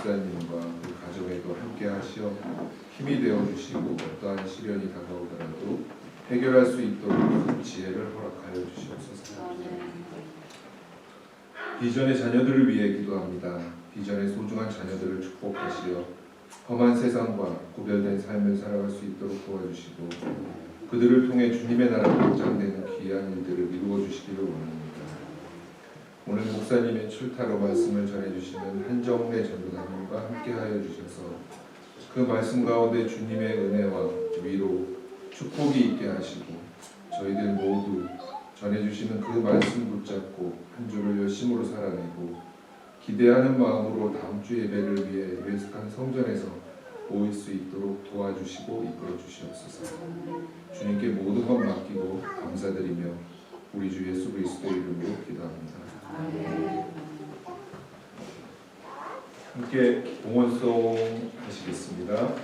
목사님과 그 가정에도 함께 하시어 힘이 되어 주시고 어떠한 시련이 다가오더라도 해결할 수 있도록 큰 지혜를 허락하여 주시옵소서. 비전의 자녀들을 위해 기도합니다. 비전의 소중한 자녀들을 축복하시어 험한 세상과 구별된 삶을 살아갈 수 있도록 도와주시고 그들을 통해 주님의 나라가 확장되는 귀한 일들을 이루어 주시기를 원합니다. 오늘 목사님의 출타로 말씀을 전해주시는 한정래 전도사님과 함께하여 주셔서 그 말씀 가운데 주님의 은혜와 위로, 축복이 있게 하시고 저희들 모두 전해주시는 그 말씀 붙잡고 한 주를 열심으로 살아내고 기대하는 마음으로 다음 주 예배를 위해 예배석한 성전에서 모일 수 있도록 도와주시고 이끌어 주시옵소서. 주님께 모든 것 맡기고 감사드리며 우리 주 예수 그리스도의 이름으로 기도합니다. 함께 봉헌송 하시겠습니다.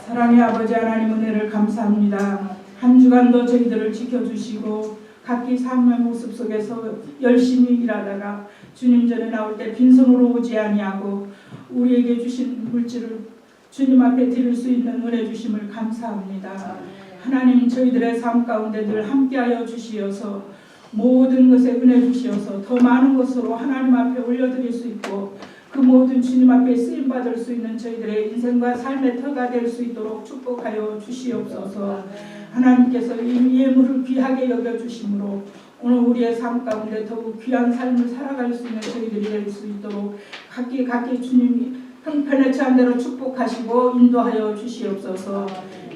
사랑의 아버지 하나님 은혜를 감사합니다. 한 주간도 저희들을 지켜주시고 각기 삶의 모습 속에서 열심히 일하다가 주님 전에 나올 때 빈손으로 오지 아니하고 우리에게 주신 물질을 주님 앞에 드릴 수 있는 은혜 주심을 감사합니다. 하나님 저희들의 삶 가운데 늘 함께하여 주시어서 모든 것에 은혜 주시어서 더 많은 것으로 하나님 앞에 올려드릴 수 있고 그 모든 주님 앞에 쓰임받을 수 있는 저희들의 인생과 삶의 터가 될 수 있도록 축복하여 주시옵소서. 하나님께서 이 예물을 귀하게 여겨주심으로 오늘 우리의 삶 가운데 더욱 귀한 삶을 살아갈 수 있는 저희들이 될 수 있도록 각기 주님이 형편에 처한 대로 축복하시고 인도하여 주시옵소서.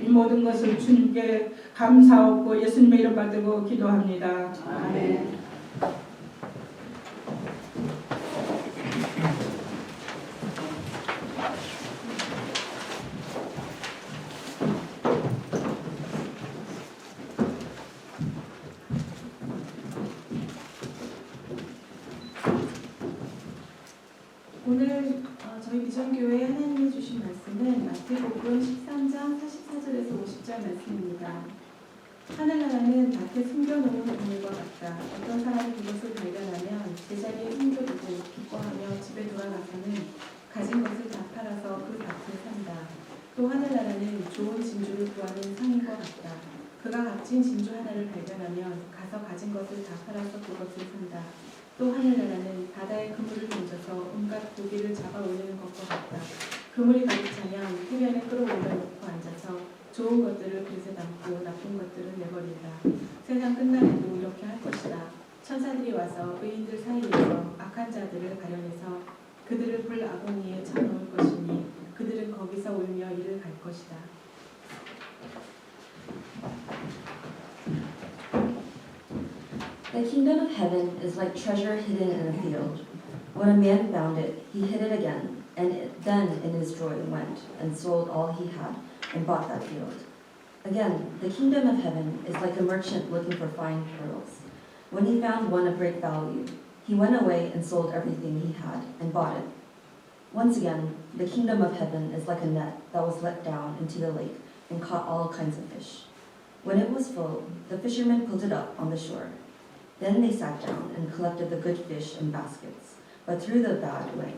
이 모든 것을 주님께 감사하고 예수님의 이름 받들고 기도합니다. 아멘. 오늘 저희 비전교회 하나님이 주신 말씀은 마태복음 13장 44절에서 50절 말씀입니다. 하늘나라는 밭에 숨겨놓은 동물과 같다. 어떤 사람이 그것을 발견하면 제자리에 숨겨두고 기뻐하며 집에 돌아가서는 가진 것을 다 팔아서 그 밭을 산다. 또 하늘나라는 좋은 진주를 구하는 상인과 같다. 그가 값진 진주 하나를 발견하면 가서 가진 것을 다 팔아서 그것을 산다. 또 하늘나라는 바다에 그물을 던져서 온갖 고기를 잡아 올리는 것과 같다. 그물이 가득 차면 해변에 끌어올려 놓고 앉아서 좋은 것들을 그릇에 담고 나쁜 것들은 내버린다. 세상 끝날에도 이렇게 할 것이다. 천사들이 와서 의인들 사이에서 악한 자들을 가려내서 그들을 불 아궁이에 쳐놓을 것이니 그들은 거기서 울며 이를 갈 것이다. The kingdom of heaven is like treasure hidden in a field. When a man found it, he hid it again, and then in his joy went and sold all he had and bought that field. Again, the kingdom of heaven is like a merchant looking for fine pearls. When he found one of great value, he went away and sold everything he had and bought it. Once again, the kingdom of heaven is like a net that was let down into the lake and caught all kinds of fish. When it was full, the fishermen pulled it up on the shore. Then they sat down and collected the good fish in baskets, but threw the bad away.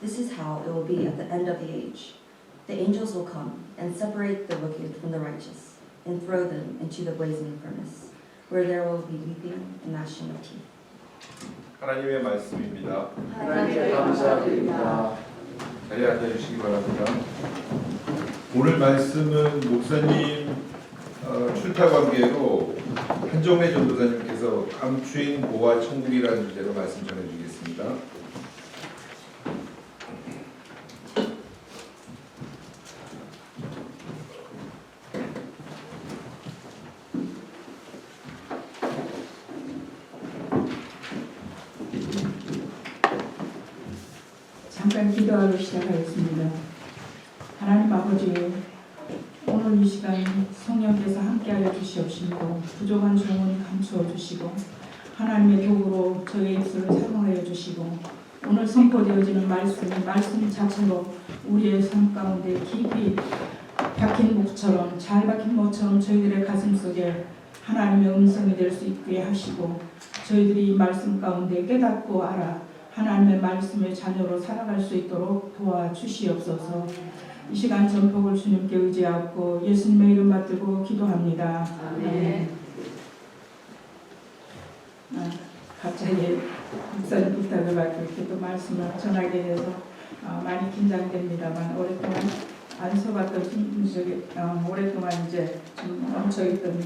This is how it will be at the end of the age. The angels will come and separate the wicked from the righteous and throw them into the blazing furnace, where there will be weeping and gnashing of teeth. 하나님의 말씀입니다. 하나님께 감사드립니다. 자리에 앉아주시기 바랍니다. 오늘 말씀은 목사님 출타 관계로 한종래 전도사님께서 감추인 보화 천국이라는 주제로 말씀 전해주겠습니다. 잠깐 기도하고 시작하겠습니다. 하나님 아버지, 오늘 이 시간 성령께서 함께하여 주시옵시고 부족한 종은 감추어 주시고 하나님의 도구로 저의 입술을 사용하여 주시고 오늘 선포되어지는 말씀 자체로 우리의 삶 가운데 깊이 박힌 목처럼 잘 박힌 목처럼 저희들의 가슴 속에 하나님의 음성이 될 수 있게 하시고 저희들이 이 말씀 가운데 깨닫고 알아 하나님의 말씀의 자녀로 살아갈 수 있도록 도와주시옵소서. 이 시간 전폭을 주님께 의지하고 예수님의 이름 받들고 기도합니다. 아멘. 갑자기 목사님 부탁을 받고 이렇게 또 말씀을 전하게 돼서 많이 긴장됩니다만 오랫동안 안 서봤던 분들이 오랫동안 이제 좀 멈춰있던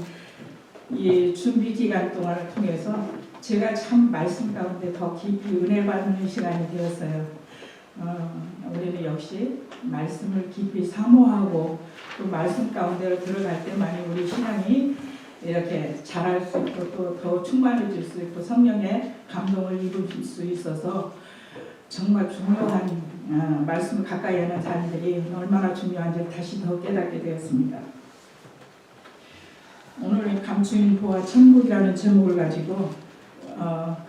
이 준비 기간 동안을 통해서 제가 참 말씀 가운데 더 깊이 은혜 받는 시간이 되었어요. 우리는 역시 말씀을 깊이 사모하고 또 말씀 가운데로 들어갈 때만이 우리 신앙이 이렇게 자랄 수 있고 또 더 충만해질 수 있고 성령의 감동을 입을 수 있어서 정말 중요한 말씀을 가까이 하는 자들이 얼마나 중요한지 다시 더 깨닫게 되었습니다. 오늘 감추인 보화 천국이라는 제목을 가지고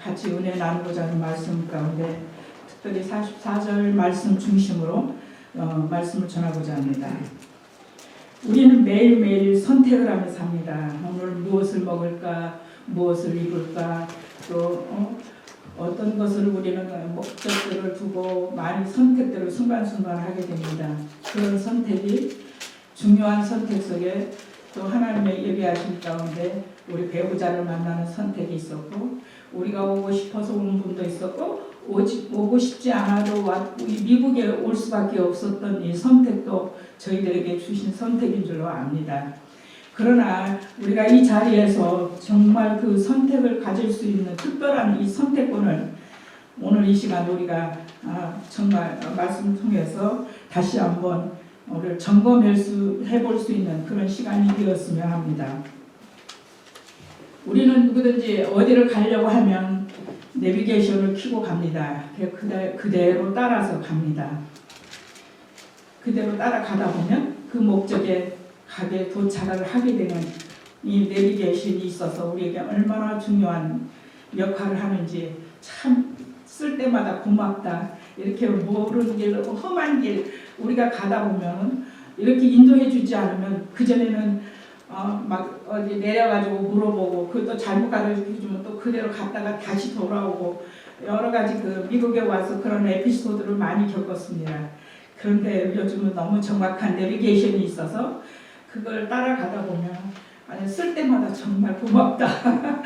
같이 은혜 나누고자 하는 말씀 가운데 특별히 44절 말씀 중심으로 말씀을 전하고자 합니다. 우리는 매일매일 선택을 하며 삽니다. 오늘 무엇을 먹을까, 무엇을 입을까, 또 어떤 것을 우리는 목적들을 두고 많이 선택들을 순간순간 하게 됩니다. 그런 선택이 중요한 선택 속에 또 하나님의 예비하신 가운데 우리 배우자를 만나는 선택이 있었고 우리가 오고 싶어서 오는 분도 있었고 오고 싶지 않아도 미국에 올 수밖에 없었던 이 선택도 저희들에게 주신 선택인 줄로 압니다. 그러나 우리가 이 자리에서 정말 그 선택을 가질 수 있는 특별한 이 선택권을 오늘 이 시간 우리가 정말 말씀을 통해서 다시 한번 오늘 점검해볼 수 있는 그런 시간이 되었으면 합니다. 우리는 누구든지 어디를 가려고 하면 내비게이션을 켜고 갑니다. 그대로 따라서 갑니다. 그대로 따라가다 보면 그 목적에 가게 도착을 하게 되는 이 내비게이션이 있어서 우리에게 얼마나 중요한 역할을 하는지 참 쓸 때마다 고맙다. 이렇게 모르는 길, 험한 길 우리가 가다 보면 이렇게 인도해 주지 않으면 그전에는 막 어디 내려가지고 물어보고 그것도 잘못 가르쳐주면 또 그대로 갔다가 다시 돌아오고 여러 가지 그 미국에 와서 그런 에피소드를 많이 겪었습니다. 그런데 요즘은 너무 정확한 내비게이션이 있어서 그걸 따라가다 보면 쓸 때마다 정말 고맙다.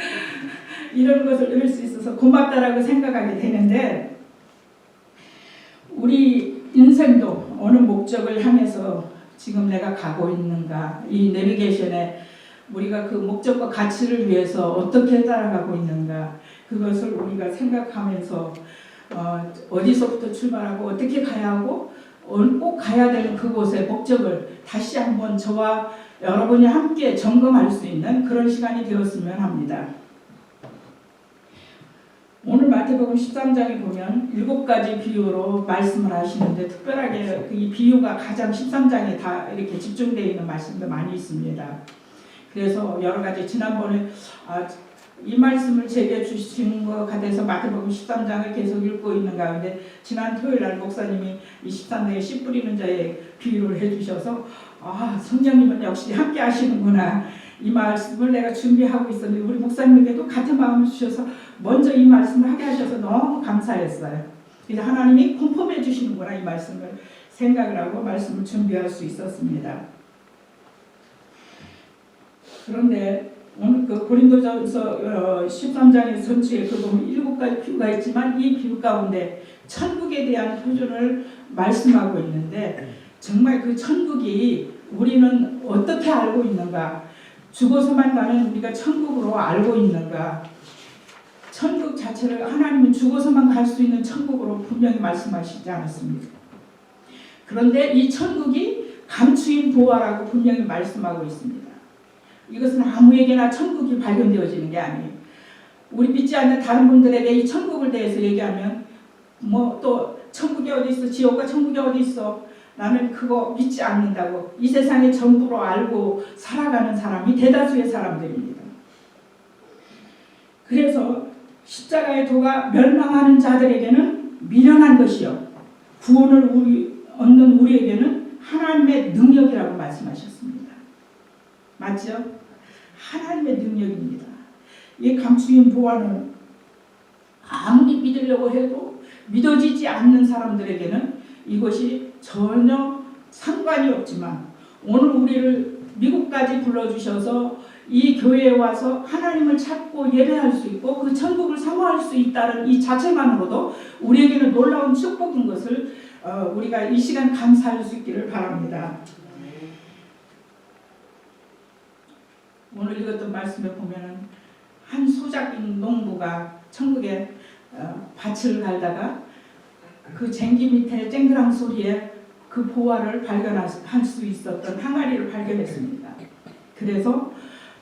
이런 것을 들을 수 있어서 고맙다라고 생각하게 되는데 우리 인생도 어느 목적을 향해서 지금 내가 가고 있는가 이 내비게이션에 우리가 그 목적과 가치를 위해서 어떻게 따라가고 있는가 그것을 우리가 생각하면서 어디서부터 출발하고 어떻게 가야 하고 꼭 가야 되는 그곳의 목적을 다시 한번 저와 여러분이 함께 점검할 수 있는 그런 시간이 되었으면 합니다. 오늘 마태복음 13장에 보면 7가지 비유로 말씀을 하시는데 특별하게 이 비유가 가장 13장에 다 이렇게 집중되어 있는 말씀도 많이 있습니다. 그래서 여러 가지 지난번에 이 말씀을 제게 주신 것 같아서 마태복음 13장을 계속 읽고 있는 가운데 지난 토요일 날 목사님이 이 13장에 씨 뿌리는 자의 비유를 해주셔서 성령님은 역시 함께 하시는구나. 이 말씀을 내가 준비하고 있었는데 우리 목사님에게도 같은 마음을 주셔서 먼저 이 말씀을 하게 하셔서 너무 감사했어요. 그래서 하나님이 컨펌해 주시는구나 이 말씀을 생각을 하고 말씀을 준비할 수 있었습니다. 그런데 오늘 그 고린도전서 13장의 전체에 그 보면 7가지 비유가 있지만 이 비유 가운데 천국에 대한 표준을 말씀하고 있는데 정말 그 천국이 우리는 어떻게 알고 있는가? 죽어서만 가는 우리가 천국으로 알고 있는가? 천국 자체를 하나님은 죽어서만 갈 수 있는 천국으로 분명히 말씀하시지 않았습니까? 그런데 이 천국이 감추인 보화라고 분명히 말씀하고 있습니다. 이것은 아무에게나 천국이 발견되어지는 게 아니에요. 우리 믿지 않는 다른 분들에게 이 천국을 대해서 얘기하면 또 천국이 어디 있어? 지옥과 천국이 어디 있어? 나는 그거 믿지 않는다고 이 세상의 전부로 알고 살아가는 사람이 대다수의 사람들입니다. 그래서 십자가의 도가 멸망하는 자들에게는 미련한 것이요 구원을 얻는 우리에게는 하나님의 능력이라고 말씀하셨습니다. 맞죠? 하나님의 능력입니다. 이 감추인 보화는 아무리 믿으려고 해도 믿어지지 않는 사람들에게는 이것이 전혀 상관이 없지만 오늘 우리를 미국까지 불러주셔서 이 교회에 와서 하나님을 찾고 예배할 수 있고 그 천국을 사모할 수 있다는 이 자체만으로도 우리에게는 놀라운 축복인 것을 우리가 이 시간 감사할 수 있기를 바랍니다. 오늘 읽었던 말씀에 보면은 한 소작인 농부가 천국에 밭을 갈다가 그 쟁기 밑에 쨍그랑 소리에 그 보화를 발견할 수 있었던 항아리를 발견했습니다. 그래서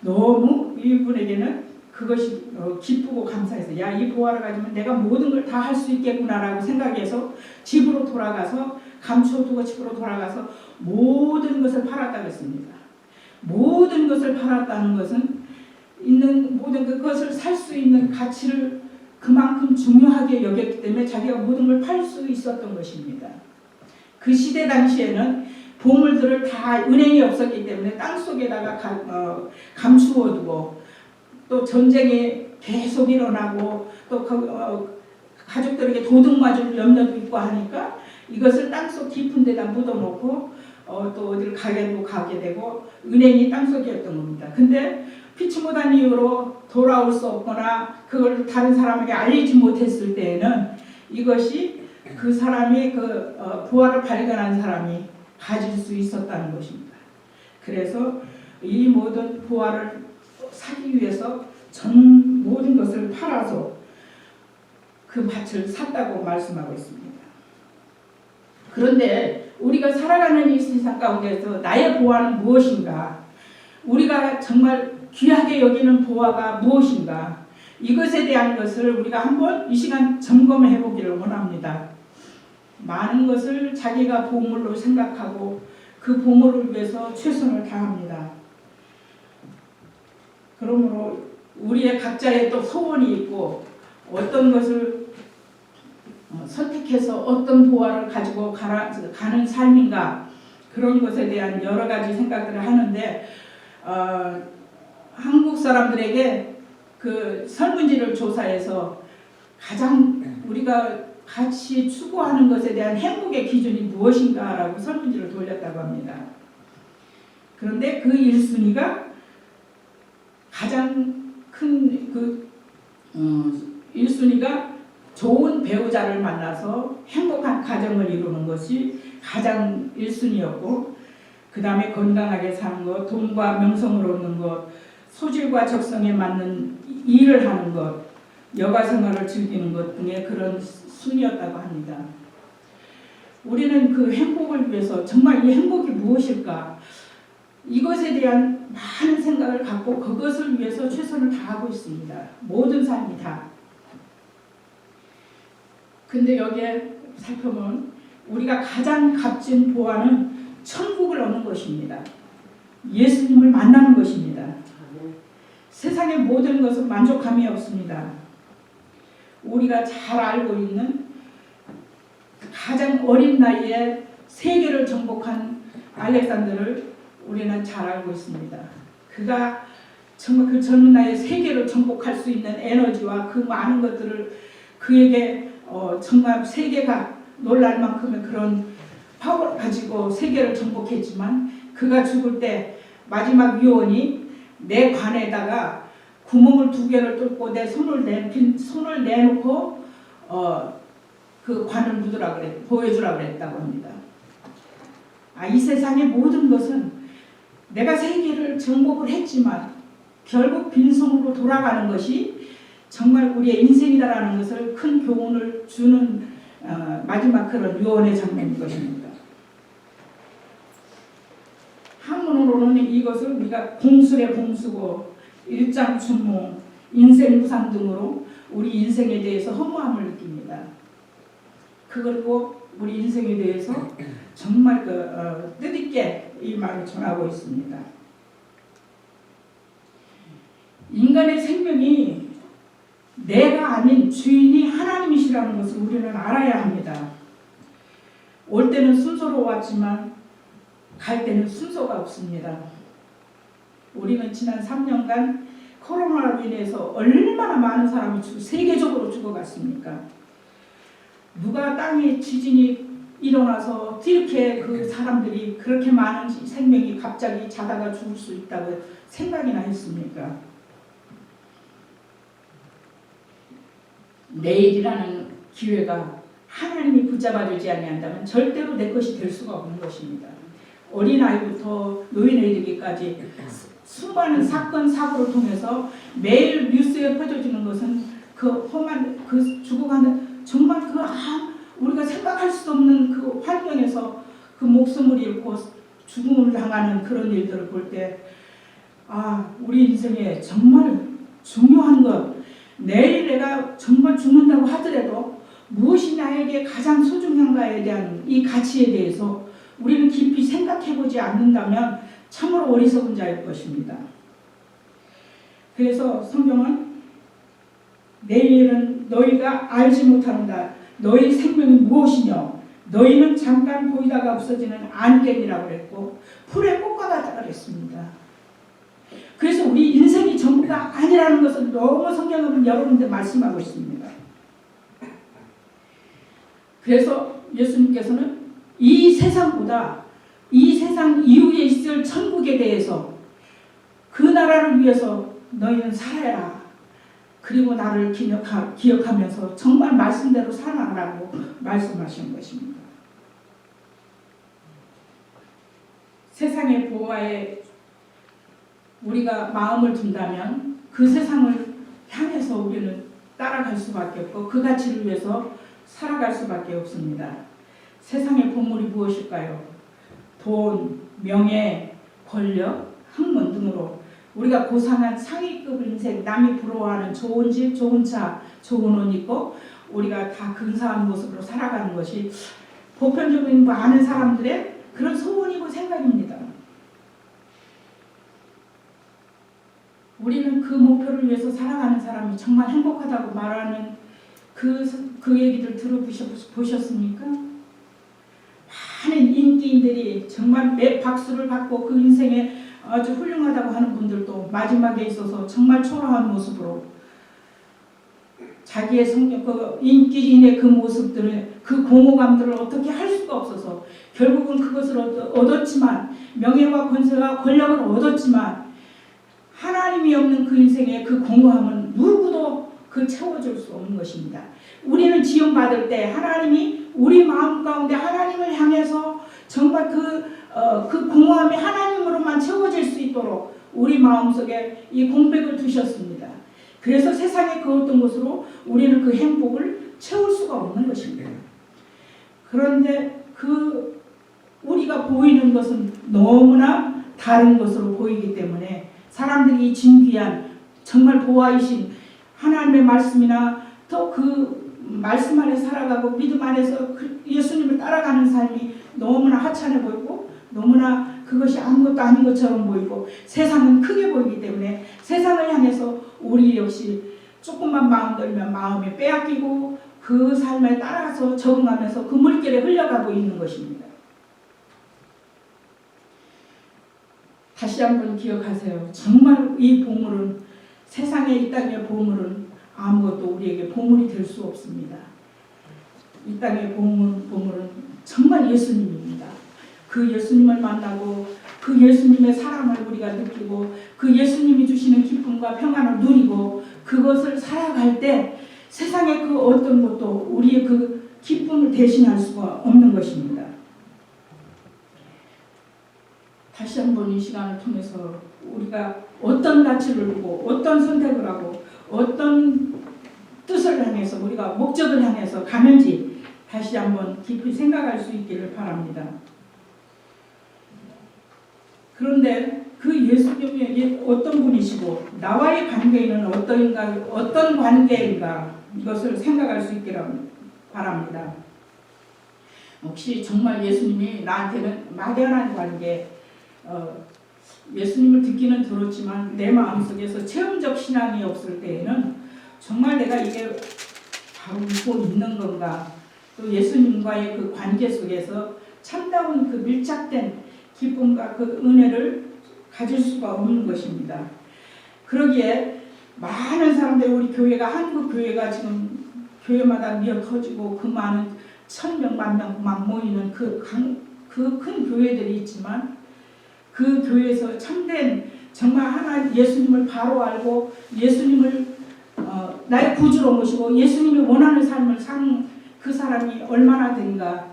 너무 이분에게는 그것이 기쁘고 감사해서 이 보화를 가지면 내가 모든 걸 다 할 수 있겠구나라고 생각해서 집으로 돌아가서 감춰두고 집으로 돌아가서 모든 것을 팔았다고 했습니다. 모든 것을 팔았다는 것은 있는 모든 그것을 살 수 있는 가치를 그만큼 중요하게 여겼기 때문에 자기가 모든 걸 팔 수 있었던 것입니다. 그 시대 당시에는 보물들을 다 은행이 없었기 때문에 땅속에다가 감추어두고 또 전쟁이 계속 일어나고 또 가족들에게 도둑 맞을 염려도 있고 하니까 이것을 땅속 깊은 데다 묻어놓고 또 어디를 가게 되고 은행이 땅속이었던 겁니다. 근데 피치 못한 이유로 돌아올 수 없거나 그걸 다른 사람에게 알리지 못했을 때에는 이것이 그 사람이 보화를 발견한 사람이 가질 수 있었다는 것입니다. 그래서 이 모든 보화를 사기 위해서 전 모든 것을 팔아서 그 밭을 샀다고 말씀하고 있습니다. 그런데 우리가 살아가는 이 세상 가운데서 나의 보화는 무엇인가? 우리가 정말 귀하게 여기는 보화가 무엇인가? 이것에 대한 것을 우리가 한번 이 시간 점검해 보기를 원합니다. 많은 것을 자기가 보물로 생각하고 그 보물을 위해서 최선을 다합니다. 그러므로 우리의 각자의 또 소원이 있고 어떤 것을 선택해서 어떤 보화를 가지고 가는 삶인가 그런 것에 대한 여러 가지 생각들을 하는데 한국 사람들에게 그 설문지를 조사해서 가장 우리가 같이 추구하는 것에 대한 행복의 기준이 무엇인가라고 설문지를 돌렸다고 합니다. 그런데 그 1순위가 가장 큰 그 1순위가 좋은 배우자를 만나서 행복한 가정을 이루는 것이 가장 1순위였고, 그 다음에 건강하게 사는 것, 돈과 명성을 얻는 것, 소질과 적성에 맞는 일을 하는 것, 여가 생활을 즐기는 것 등의 그런 순위였다고 합니다. 우리는 그 행복을 위해서 정말 이 행복이 무엇일까? 이것에 대한 많은 생각을 갖고 그것을 위해서 최선을 다하고 있습니다. 모든 삶이 다. 근데 여기에 살펴보면 우리가 가장 값진 보안은 천국을 얻는 것입니다. 예수님을 만나는 것입니다. 세상의 모든 것은 만족함이 없습니다. 우리가 잘 알고 있는 가장 어린 나이에 세계를 정복한 알렉산더를 우리는 잘 알고 있습니다. 그가 정말 그 젊은 나이에 세계를 정복할 수 있는 에너지와 그 많은 것들을 그에게 정말 세계가 놀랄 만큼의 그런 파워를 가지고 세계를 정복했지만, 그가 죽을 때 마지막 유언이 내 관에다가 구멍을 2개를 뚫고 내 손을 내놓고 그 관을 묻으라 보여주라 그랬다고 합니다. 이 세상의 모든 것은 내가 세계를 정복을 했지만 결국 빈손으로 돌아가는 것이 정말 우리의 인생이다라는 것을 큰 교훈을 주는 마지막 그런 유언의 장면인 것입니다. 한문으로는 이것을 우리가 공술의 공수고 일장춘몽, 인생무상 등으로 우리 인생에 대해서 허무함을 느낍니다. 그리고 우리 인생에 대해서 정말 뜻있게 이 말을 전하고 있습니다. 인간의 생명이 내가 아닌 주인이 하나님이시라는 것을 우리는 알아야 합니다. 올 때는 순서로 왔지만 갈 때는 순서가 없습니다. 우리는 지난 3년간 코로나로 인해서 얼마나 많은 사람이 세계적으로 죽어갔습니까? 누가 땅에 지진이 일어나서 이렇게 그 사람들이 그렇게 많은 생명이 갑자기 자다가 죽을 수 있다고 생각이나 했습니까? 내일이라는 기회가 하나님이 붙잡아주지 아니한다면 절대로 내 것이 될 수가 없는 것입니다. 어린아이부터 노인에 이르기까지 수많은 사건 사고를 통해서 매일 뉴스에 퍼져지는 것은 그 험한 그 죽어가는 정말 우리가 생각할 수 없는 그 환경에서 그 목숨을 잃고 죽음을 당하는 그런 일들을 볼 때 우리 인생에 정말 중요한 것, 내일 내가 정말 죽는다고 하더라도 무엇이 나에게 가장 소중한가에 대한 이 가치에 대해서 우리는 깊이 생각해보지 않는다면 참으로 어리석은 자일 것입니다. 그래서 성경은 내일은 너희가 알지 못한다. 너희 생명이 무엇이냐? 너희는 잠깐 보이다가 없어지는 안개이라고 그랬고 풀의 꽃과 같다 그랬습니다. 그래서 우리 인생이 전부가 아니라는 것을 너무 성경은 여러 군데 말씀하고 있습니다. 그래서 예수님께서는 이 세상보다 이 세상 이후에 있을 천국에 대해서 그 나라를 위해서 너희는 살아라. 그리고 나를 기억하면서 정말 말씀대로 살아라고 말씀하신 것입니다. 세상의 보화에 우리가 마음을 둔다면 그 세상을 향해서 우리는 따라갈 수밖에 없고 그 가치를 위해서 살아갈 수밖에 없습니다. 세상의 보물이 무엇일까요? 돈, 명예, 권력, 학문 등으로 우리가 고상한 상위급 인생, 남이 부러워하는 좋은 집, 좋은 차, 좋은 옷 입고 우리가 다 근사한 모습으로 살아가는 것이 보편적인 많은 사람들의 그런 소원이고 생각입니다. 우리는 그 목표를 위해서 살아가는 사람이 정말 행복하다고 말하는 그 얘기들 들어보셨습니까? 많은 인기인들이 정말 매 박수를 받고 그 인생에 아주 훌륭하다고 하는 분들도 마지막에 있어서 정말 초라한 모습으로 자기의 성격, 그 인기인의 그 모습들을, 그 공허감들을 어떻게 할 수가 없어서 결국은 그것을 얻었지만, 명예와 권세와 권력을 얻었지만 하나님 하나님이 없는 그 인생의 그 공허함은 누구도 그 채워줄 수 없는 것입니다. 우리는 지원받을 때 하나님이 우리 마음 가운데 하나님을 향해서 정말 그 공허함이 하나님으로만 채워질 수 있도록 우리 마음속에 이 공백을 두셨습니다. 그래서 세상의 그 어떤 것으로 우리는 그 행복을 채울 수가 없는 것입니다. 그런데 우리가 보이는 것은 너무나 다른 것으로 보이기 때문에 사람들이 이 진귀한 정말 보아이신 하나님의 말씀이나 또 그 말씀 안에 살아가고 믿음 안에서 예수님을 따라가는 삶이 너무나 하찮아 보이고 너무나 그것이 아무것도 아닌 것처럼 보이고 세상은 크게 보이기 때문에 세상을 향해서 우리 역시 조금만 마음 들면 마음이 빼앗기고 그 삶에 따라서 적응하면서 그 물길에 흘러가고 있는 것입니다. 다시 한번 기억하세요. 정말 이 보물은 세상의 이 땅의 보물은 아무것도 우리에게 보물이 될 수 없습니다. 이 땅의 보물은 정말 예수님입니다. 그 예수님을 만나고 그 예수님의 사랑을 우리가 느끼고 그 예수님이 주시는 기쁨과 평안을 누리고 그것을 살아갈 때 세상의 그 어떤 것도 우리의 그 기쁨을 대신할 수가 없는 것입니다. 다시 한번 이 시간을 통해서 우리가 어떤 가치를 두고 어떤 선택을 하고 어떤 뜻을 향해서 우리가 목적을 향해서 가는지 다시 한번 깊이 생각할 수 있기를 바랍니다. 그런데 그 예수님이 어떤 분이시고 나와의 관계는 어떤 관계인가 이것을 생각할 수 있기를 바랍니다. 혹시 정말 예수님이 나한테는 막연한 관계 예수님을 듣기는 들었지만 내 마음속에서 체험적 신앙이 없을 때에는 정말 내가 이게 바로 믿고 있는 건가 또 예수님과의 그 관계 속에서 참다운 그 밀착된 기쁨과 그 은혜를 가질 수가 없는 것입니다. 그러기에 많은 사람들이 우리 교회가 한국 교회가 지금 교회마다 미어 터지고 그 많은 1000명, 10,000명 모이는 그 큰 교회들이 있지만 그 교회에서 참된 정말 하나님 예수님을 바로 알고 예수님을 나의 구주로 모시고 예수님이 원하는 삶을 사는 그 사람이 얼마나 된가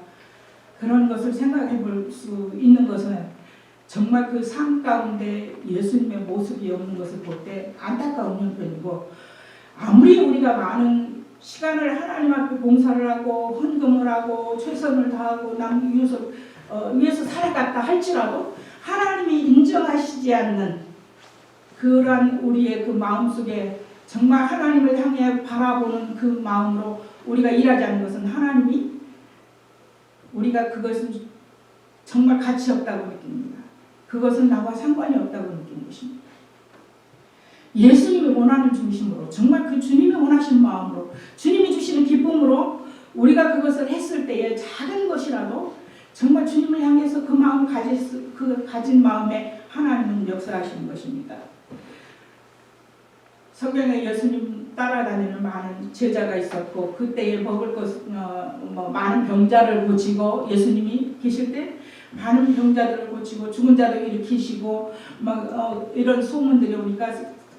그런 것을 생각해 볼 수 있는 것은 정말 그 삶 가운데 예수님의 모습이 없는 것을 볼 때 안타까운 형편이고 아무리 우리가 많은 시간을 하나님 앞에 봉사를 하고 헌금을 하고 최선을 다하고 남 위해서 살아갔다 할지라도 하나님이 인정하시지 않는 그러한 우리의 그 마음속에 정말 하나님을 향해 바라보는 그 마음으로 우리가 일하지 않는 것은 하나님이 우리가 그것은 정말 가치 없다고 느낍니다. 그것은 나와 상관이 없다고 느끼는 것입니다. 예수님이 원하는 중심으로 정말 그 주님이 원하시는 마음으로 주님이 주시는 기쁨으로 우리가 그것을 했을 때에 작은 것이라도 정말 주님을 향해서 그 마음 가진 마음에 하나님은 역사하시는 것입니다. 성경에 예수님 따라다니는 많은 제자가 있었고 그때에 먹을 것 많은 병자를 고치고 예수님이 계실 때 많은 병자들을 고치고 죽은 자를 일으키시고 이런 소문들이 우리가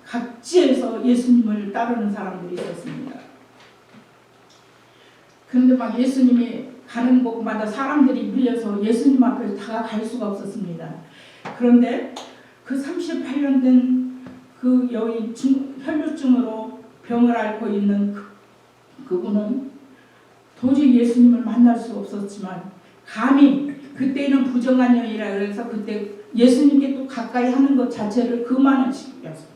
각지에서 예수님을 따르는 사람들이 있었습니다. 그런데 예수님이 가는 곳마다 사람들이 밀려서 예수님 앞에 다가갈 수가 없었습니다. 그런데 그 38년 된 그 여인 혈루증으로 병을 앓고 있는 그분은 도저히 예수님을 만날 수 없었지만 감히 그때는 부정한 여인이라 그래서 그때 예수님께 또 가까이 하는 것 자체를 금하는 시기였어요.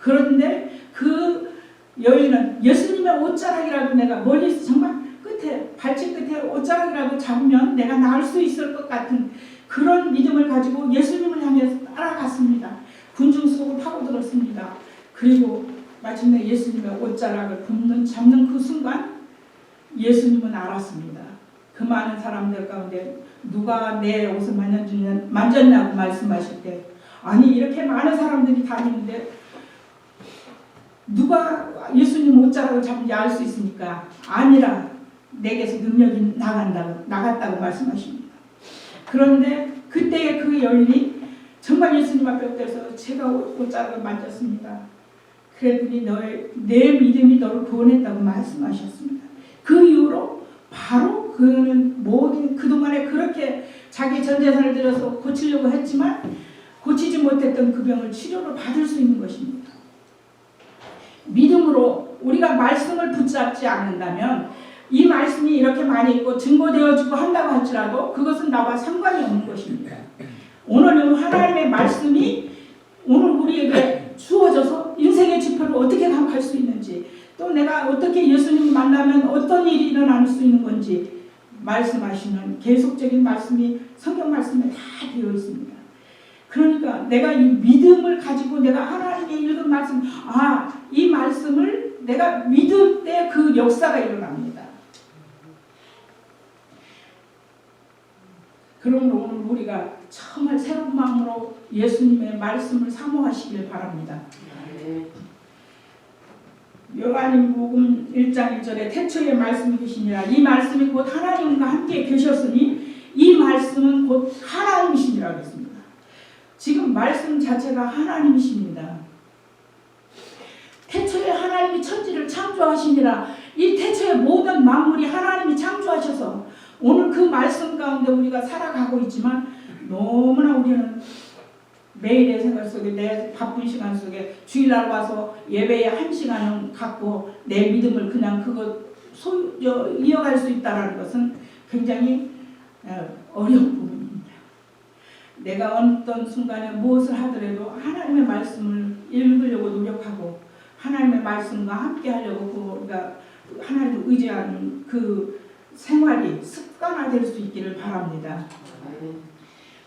그런데 그 여인은 예수님의 옷자락이라도 내가 멀리서 정말 발치 끝에 옷자락이라도 잡으면 내가 나을 수 있을 것 같은 그런 믿음을 가지고 예수님을 향해서 따라갔습니다. 군중속을 파고들었습니다. 그리고 마침내 예수님의 옷자락을 잡는 그 순간 예수님은 알았습니다. 그 많은 사람들 가운데 누가 내 옷을 만졌냐고 말씀하실 때 아니 이렇게 많은 사람들이 다니는데 누가 예수님 옷자락을 잡는지 알 수 있습니까? 아니라 내게서 능력이 나갔다고 말씀하십니다. 그런데 그때의 그 여인이 정말 예수님 앞에 엎드려서 제가 옷자락을 만졌습니다. 그랬더니 내 믿음이 너를 구원했다고 말씀하셨습니다. 그 이후로 바로 그는 모든 그동안에 그렇게 자기 전 재산을 들여서 고치려고 했지만 고치지 못했던 그 병을 치료를 받을 수 있는 것입니다. 믿음으로 우리가 말씀을 붙잡지 않는다면 이 말씀이 이렇게 많이 있고 증거되어지고 한다고 할지라도 그것은 나와 상관이 없는 것입니다. 오늘은 하나님의 말씀이 오늘 우리에게 주어져서 인생의 지표를 어떻게 갈 수 있는지 또 내가 어떻게 예수님을 만나면 어떤 일이 일어날 수 있는 건지 말씀하시는 계속적인 말씀이 성경 말씀에 다 되어 있습니다. 그러니까 내가 이 믿음을 가지고 내가 하나님의 읽은 말씀 이 말씀을 내가 믿을 때 그 역사가 일어납니다. 그러므로 오늘 우리가 정말 새로운 마음으로 예수님의 말씀을 사모하시길 바랍니다. 요한복음 1장 1절에 태초에 말씀이 계시니라. 이 말씀이 곧 하나님과 함께 계셨으니 이 말씀은 곧 하나님이시니라 했습니다. 지금 말씀 자체가 하나님이십니다. 태초에 하나님이 천지를 창조하시니라. 이 태초의 모든 만물이 하나님이 창조하셔서 오늘 그 말씀 가운데 우리가 살아가고 있지만 너무나 우리는 매일의 생활 속에 내 바쁜 시간 속에 주일날 와서 예배에 1시간은 갖고 내 믿음을 그냥 이어갈 수 있다는 것은 굉장히 어려운 부분입니다. 내가 어떤 순간에 무엇을 하더라도 하나님의 말씀을 읽으려고 노력하고 하나님의 말씀과 함께 하려고 우리가 하나님을 의지하는 그 생활이 습관화될 수 있기를 바랍니다.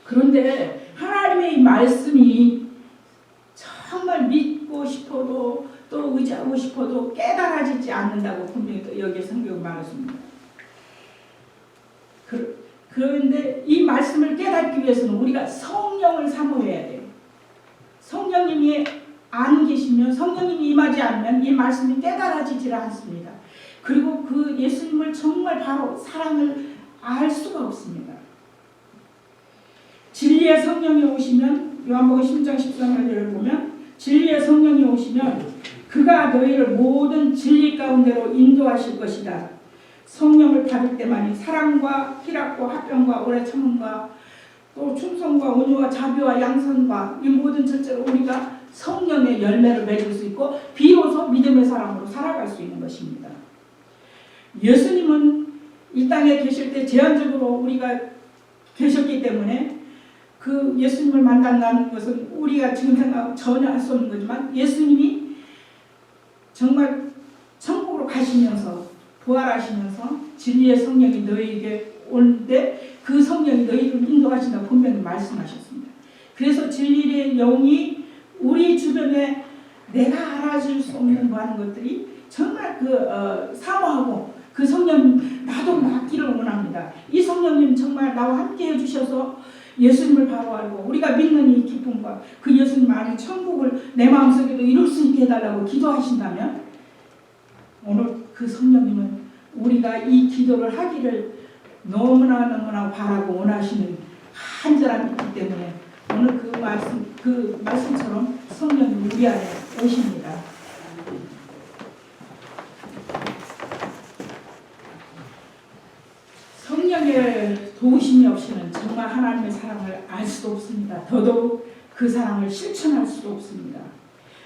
그런데 하나님의 이 말씀이 정말 믿고 싶어도 또 의지하고 싶어도 깨달아지지 않는다고 분명히 여기에 성경은 말했습니다. 그런데 이 말씀을 깨닫기 위해서는 우리가 성령을 사모해야 돼요. 성령님이 안 계시면 성령님이 임하지 않으면 이 말씀이 깨달아지질 않습니다. 그리고 그 예수님을 정말 바로 사랑을 알 수가 없습니다. 진리의 성령이 오시면 요한복음 10장 13절을 보면 진리의 성령이 오시면 그가 너희를 모든 진리 가운데로 인도하실 것이다. 성령을 받을 때만이 사랑과 희락과 화평과 오래 참음과 또 충성과 온유와 자비와 양선과 이 모든 첫째로 우리가 성령의 열매를 맺을 수 있고 비로소 믿음의 사람으로 살아갈 수 있는 것입니다. 예수님은 이 땅에 계실 때 제한적으로 우리가 계셨기 때문에 그 예수님을 만난다는 것은 우리가 지금 생각하고 전혀 할 수 없는 거지만 예수님이 정말 천국으로 가시면서 부활하시면서 진리의 성령이 너희에게 오는데 그 성령이 너희를 인도하신다고 분명히 말씀하셨습니다. 그래서 진리의 영이 우리 주변에 내가 알아줄 수 없는 많은 것들이 정말 사모하고 그 성령 나도 맡기를 원합니다. 이 성령님 정말 나와 함께 해주셔서 예수님을 바로 알고 우리가 믿는 이 기쁨과 그 예수님 안에 천국을 내 마음속에도 이룰 수 있게 해달라고 기도하신다면 오늘 그 성령님은 우리가 이 기도를 하기를 너무나 바라고 원하시는 간절함이 있기 때문에 오늘 그 말씀처럼 성령이 우리 안에 오십니다. 성령의 도우심이 없이는 정말 하나님의 사랑을 알 수도 없습니다. 더더욱 그 사랑을 실천할 수도 없습니다.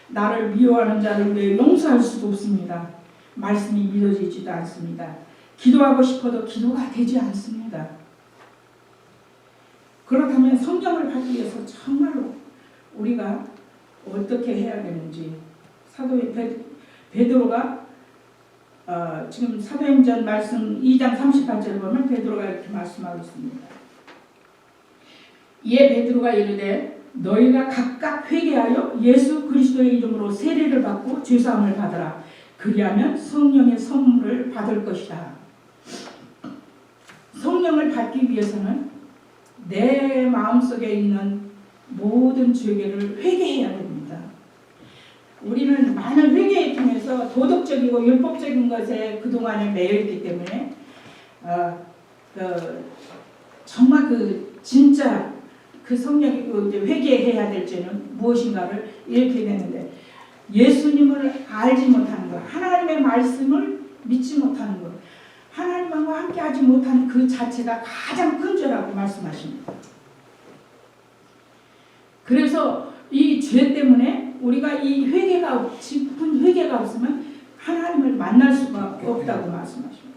나를 미워하는 자를 왜 용서할 수도 없습니다. 말씀이 믿어지지도 않습니다. 기도하고 싶어도 기도가 되지 않습니다. 그렇다면 성령을 받기 위해서 정말로 우리가 어떻게 해야 되는지 사도 베드로가 지금 사도행전 말씀 2장 38절을 보면 베드로가 이렇게 말씀하고 있습니다. 이에 베드로가 이르되 너희가 각각 회개하여 예수 그리스도의 이름으로 세례를 받고 죄사함을 받으라. 그리하면 성령의 선물을 받을 것이다. 성령을 받기 위해서는 내 마음속에 있는 모든 죄를 회개해야 됩니다. 우리는 많은 회개를 통해서 도덕적이고 율법적인 것에 그동안에 매여있기 때문에 정말 진짜 그 성령이 이제 회개해야 될 죄는 무엇인가를 이렇게 되는데 예수님을 알지 못하는 것, 하나님의 말씀을 믿지 못하는 것, 하나님과 함께하지 못하는 그 자체가 가장 큰 죄라고 말씀하십니다. 그래서 이 죄 때문에 우리가 이 회개가 깊은 회개가 없으면 하나님을 만날 수가 없다고 말씀하십니다.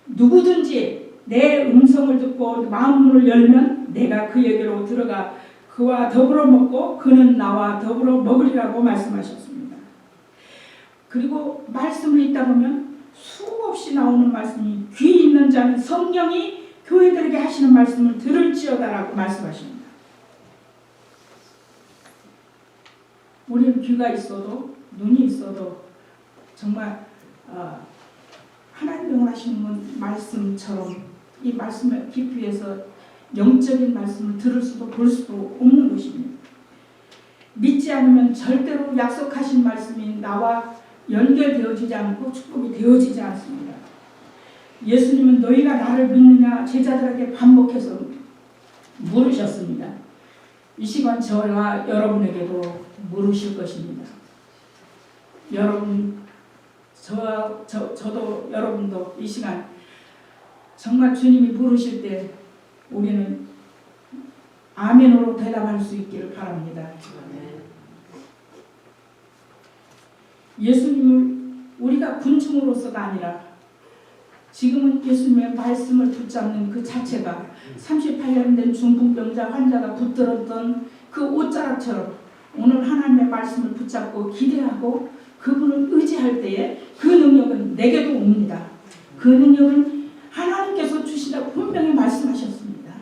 누구든지 내 음성을 듣고 마음문을 열면 내가 그에게로 들어가 그와 더불어 먹고 그는 나와 더불어 먹으리라고 말씀하셨습니다. 그리고 말씀을 읽다 보면 수없이 나오는 말씀이 귀 있는 자는 성령이 교회들에게 하시는 말씀을 들을지어다라고 말씀하십니다. 우리는 귀가 있어도 눈이 있어도 정말 하나님 명하시는 말씀처럼 이 말씀을 깊이에서 영적인 말씀을 들을 수도 볼 수도 없는 것입니다. 믿지 않으면 절대로 약속하신 말씀이 나와 연결되어지지 않고 축복이 되어지지 않습니다. 예수님은 너희가 나를 믿느냐 제자들에게 반복해서 물으셨습니다. 이 시간 저와 여러분에게도 물으실 것입니다. 여러분, 저도 여러분도 이 시간 정말 주님이 물으실 때 우리는 아멘으로 대답할 수 있기를 바랍니다. 예수님을 우리가 군중으로서가 아니라 지금은 예수님의 말씀을 붙잡는 그 자체가 38년 된 중풍병자 환자가 붙들었던 그 옷자락처럼 오늘 하나님의 말씀을 붙잡고 기대하고 그분을 의지할 때에 그 능력은 내게도 옵니다. 그 능력은 하나님께서 주시다고 분명히 말씀하셨습니다.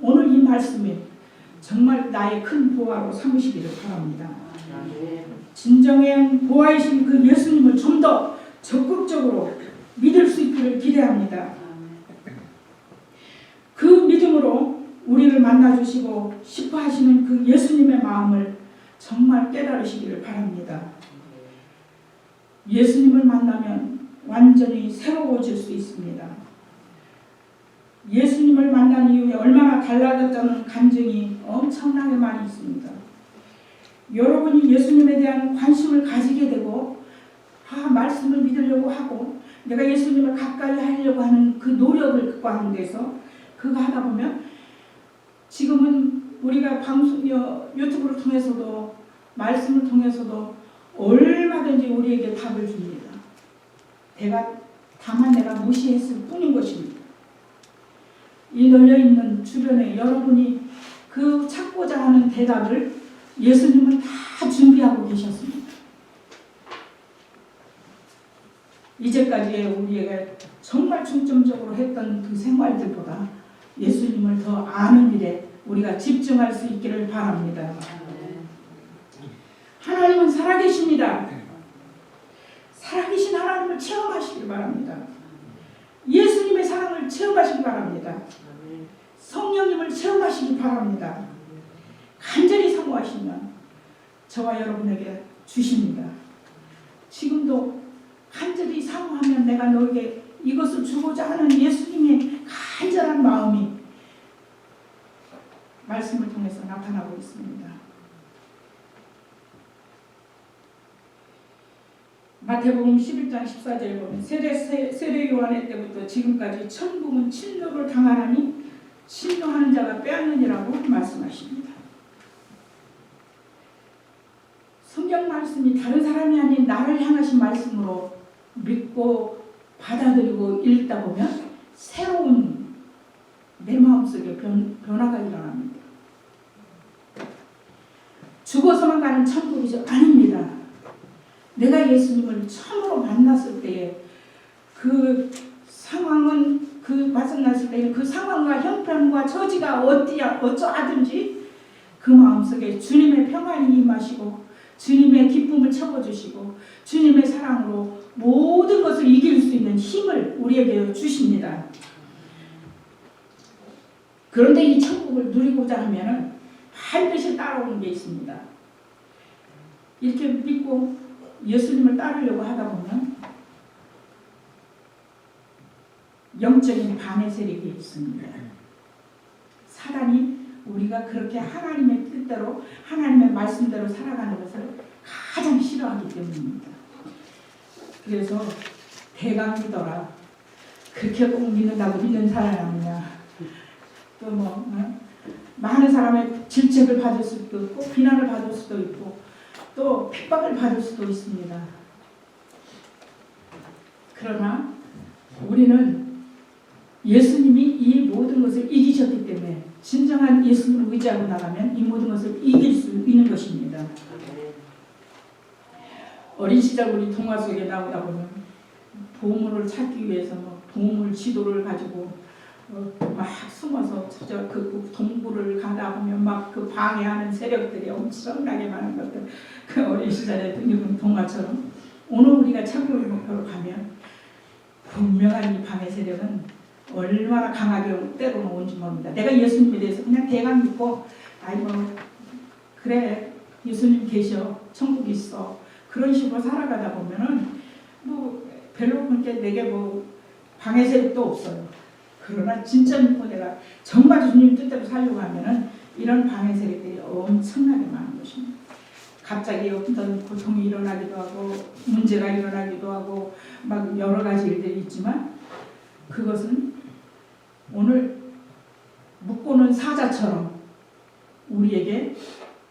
오늘 이 말씀이 정말 나의 큰 보화로 삼으시기를 바랍니다. 진정한 보화이신 그 예수님을 좀 더 적극적으로 믿을 수 있기를 기대합니다. 그 믿음으로 우리를 만나주시고 싶어 하시는 그 예수님의 마음을 정말 깨달으시기를 바랍니다. 예수님을 만나면 완전히 새로워질 수 있습니다. 예수님을 만난 이후에 얼마나 달라졌다는 간증이 엄청나게 많이 있습니다. 여러분이 예수님에 대한 관심을 가지게 되고 말씀을 믿으려고 하고 내가 예수님을 가까이 하려고 하는 그 노력을 하는 데서 그거 하다 보면 지금은 우리가 방송 유튜브를 통해서도 말씀을 통해서도 얼마든지 우리에게 답을 줍니다. 다만 내가 무시했을 뿐인 것입니다. 이 널려있는 주변에 여러분이 그 찾고자 하는 대답을 예수님은 다 준비하고 계셨습니다. 이제까지의 우리에게 정말 중점적으로 했던 그 생활들보다 예수님을 더 아는 일에 우리가 집중할 수 있기를 바랍니다. 하나님은 살아계십니다. 살아계신 하나님을 체험하시길 바랍니다. 예수님의 사랑을 체험하시기 바랍니다. 성령님을 체험하시기 바랍니다. 간절히 사모하시면 저와 여러분에게 주십니다. 지금도 간절히 사모하면 내가 너에게 이것을 주고자 하는 예수님의 간절한 마음이 말씀을 통해서 나타나고 있습니다. 마태복음 11장 14절에 보면 세례 요한의 때부터 지금까지 천국은 침노를 당하나니 침노하는 자가 빼앗느니라고 말씀하십니다. 성경 말씀이 다른 사람이 아닌 나를 향하신 말씀으로 믿고 받아들이고 읽다 보면 새로운 내 마음속에 변화가 일어납니다. 죽어서만 가는 천국이 아닙니다. 내가 예수님을 처음으로 만났을 때에 그 상황은 만났을 때에 그 상황과 형편과 처지가 어쩌하든지 그 마음속에 주님의 평안이 임하시고 주님의 기쁨을 채워주시고 주님의 사랑으로 모든 것을 이길 수 있는 힘을 우리에게 주십니다. 그런데 이 천국을 누리고자 하면 반드시 따라오는 게 있습니다. 이렇게 믿고 예수님을 따르려고 하다 보면 영적인 방해 세력이 있습니다. 사단이 우리가 그렇게 하나님의 뜻대로 하나님의 말씀대로 살아가는 것을 가장 싫어하기 때문입니다. 그래서 대강 믿어라. 그렇게 꼭 믿는다고 믿는 사람이 아니냐. 또 뭐 많은 사람의 질책을 받을 수도 있고 비난을 받을 수도 있고 또 핍박을 받을 수도 있습니다. 그러나 우리는 예수님이 이 모든 것을 이기셨기 때문에 진정한 예수님을 의지하고 나가면 이 모든 것을 이길 수 있는 것입니다. 어린 시절 우리 동화 속에 나오다 보면 보물을 찾기 위해서 뭐 보물 지도를 가지고 막 숨어서 그 동굴을 가다 보면 막 그 방해하는 세력들이 엄청나게 많은 것들 그 어린 시절에 읽은 동화처럼 오늘 우리가 천국의 목표로 가면 분명한 이 방해 세력은 얼마나 강하게 때로는 온지 모릅니다. 내가 예수님에 대해서 그냥 대강 믿고 아이 뭐 그래 예수님 계셔 천국 있어 그런 식으로 살아가다 보면은 뭐 별로 그렇게 내게 뭐 방해 세력도 없어요. 그러나 진짜 믿고 내가 정말 주님 뜻대로 살려고 하면은 이런 방해 세력들이 엄청나게 많은 것입니다. 갑자기 어떤 고통이 일어나기도 하고 문제가 일어나기도 하고 막 여러 가지 일들이 있지만 그것은 오늘 묶고는 사자처럼 우리에게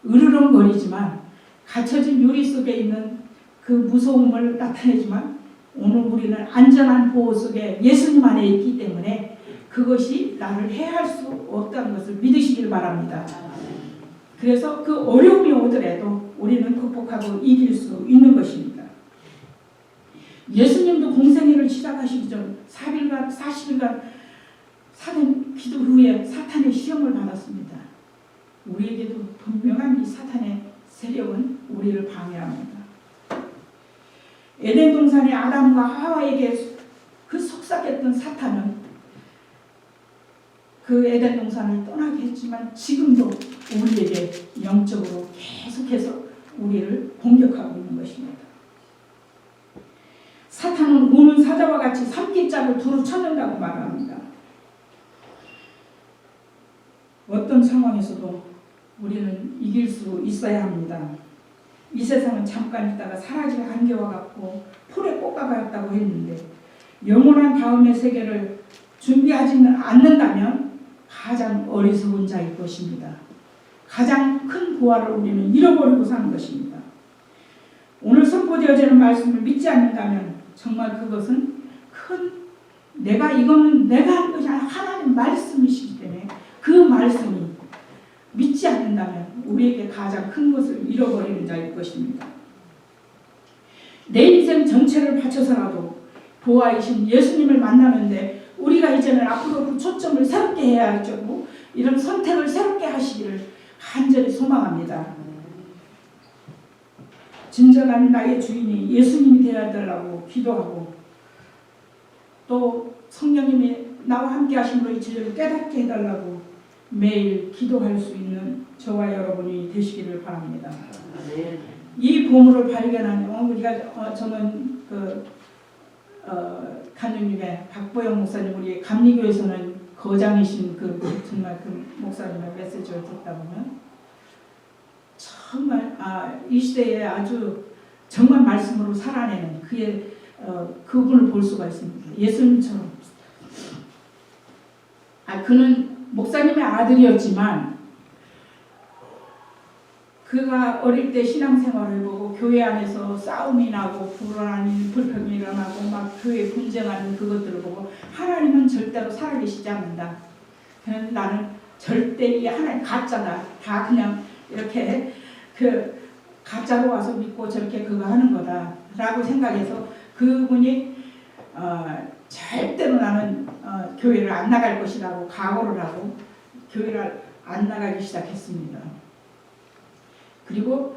으르렁거리지만 갇혀진 유리 속에 있는 그 무서움을 나타내지만 오늘 우리는 안전한 보호 속에 예수님 안에 있기 때문에 그것이 나를 해할 수 없다는 것을 믿으시길 바랍니다. 그래서 그 어려움이 오더라도 우리는 극복하고 이길 수 있는 것입니다. 예수님도 공생애를 시작하시기 전 40일간 사는 기도 후에 사탄의 시험을 받았습니다. 우리에게도 분명한 이 사탄의 세력은 우리를 방해합니다. 에덴 동산의 아담과 하와에게 그 속삭였던 사탄은 그 에덴 동산을 떠나게 했지만 지금도 우리에게 영적으로 계속해서 우리를 공격하고 있는 것입니다. 사탄은 우는 사자와 같이 삼킬짝을 두루 찾는다고 말합니다. 어떤 상황에서도 우리는 이길 수 있어야 합니다. 이 세상은 잠깐 있다가 사라질 안개와 같고 풀의 꽃과 같다고 했는데 영원한 다음의 세계를 준비하지는 않는다면 가장 어리석은 자일 것입니다. 가장 큰 보화를 우리는 잃어버리고 사는 것입니다. 오늘 선포되어지는 말씀을 믿지 않는다면 정말 그것은 이거는 내가 하는 것이 아니라 하나님 말씀이시기 때문에 그 말씀이 믿지 않는다면 우리에게 가장 큰 것을 잃어버리는 자일 것입니다. 내 인생 전체를 바쳐서라도 보아이신 예수님을 만나는데 우리가 이제는 앞으로 그 초점을 새롭게 해야 할 정도 이런 선택을 새롭게 하시기를 간절히 소망합니다. 진정한 나의 주인이 예수님이 되어야 되라고 기도하고 또 성령님이 나와 함께 하심으로 이 진리를 깨닫게 해달라고 매일 기도할 수 있는 저와 여러분이 되시기를 바랍니다. 이 보물을 발견하면 우리가 저는 간증님의 박보영 목사님 우리 감리교에서는 거장이신 정말 그 목사님의 메시지를 듣다 보면 정말 이 시대에 아주 정말 말씀으로 살아내는 그분을 볼 수가 있습니다. 예수님처럼. 그는 목사님의 아들이었지만 그가 어릴 때 신앙생활을 해보고 교회 안에서 싸움이 나고 불평이 일어나고 막 교회 분쟁하는 그것들을 보고 하나님은 절대로 살아계시지 않는다. 그래서 나는 절대 이 하나님 가짜다. 다 그냥 이렇게 가짜로 와서 믿고 저렇게 그거 하는 거다. 라고 생각해서 그분이 절대로 나는 교회를 안 나갈 것이라고 각오를 하고 교회를 안 나가기 시작했습니다. 그리고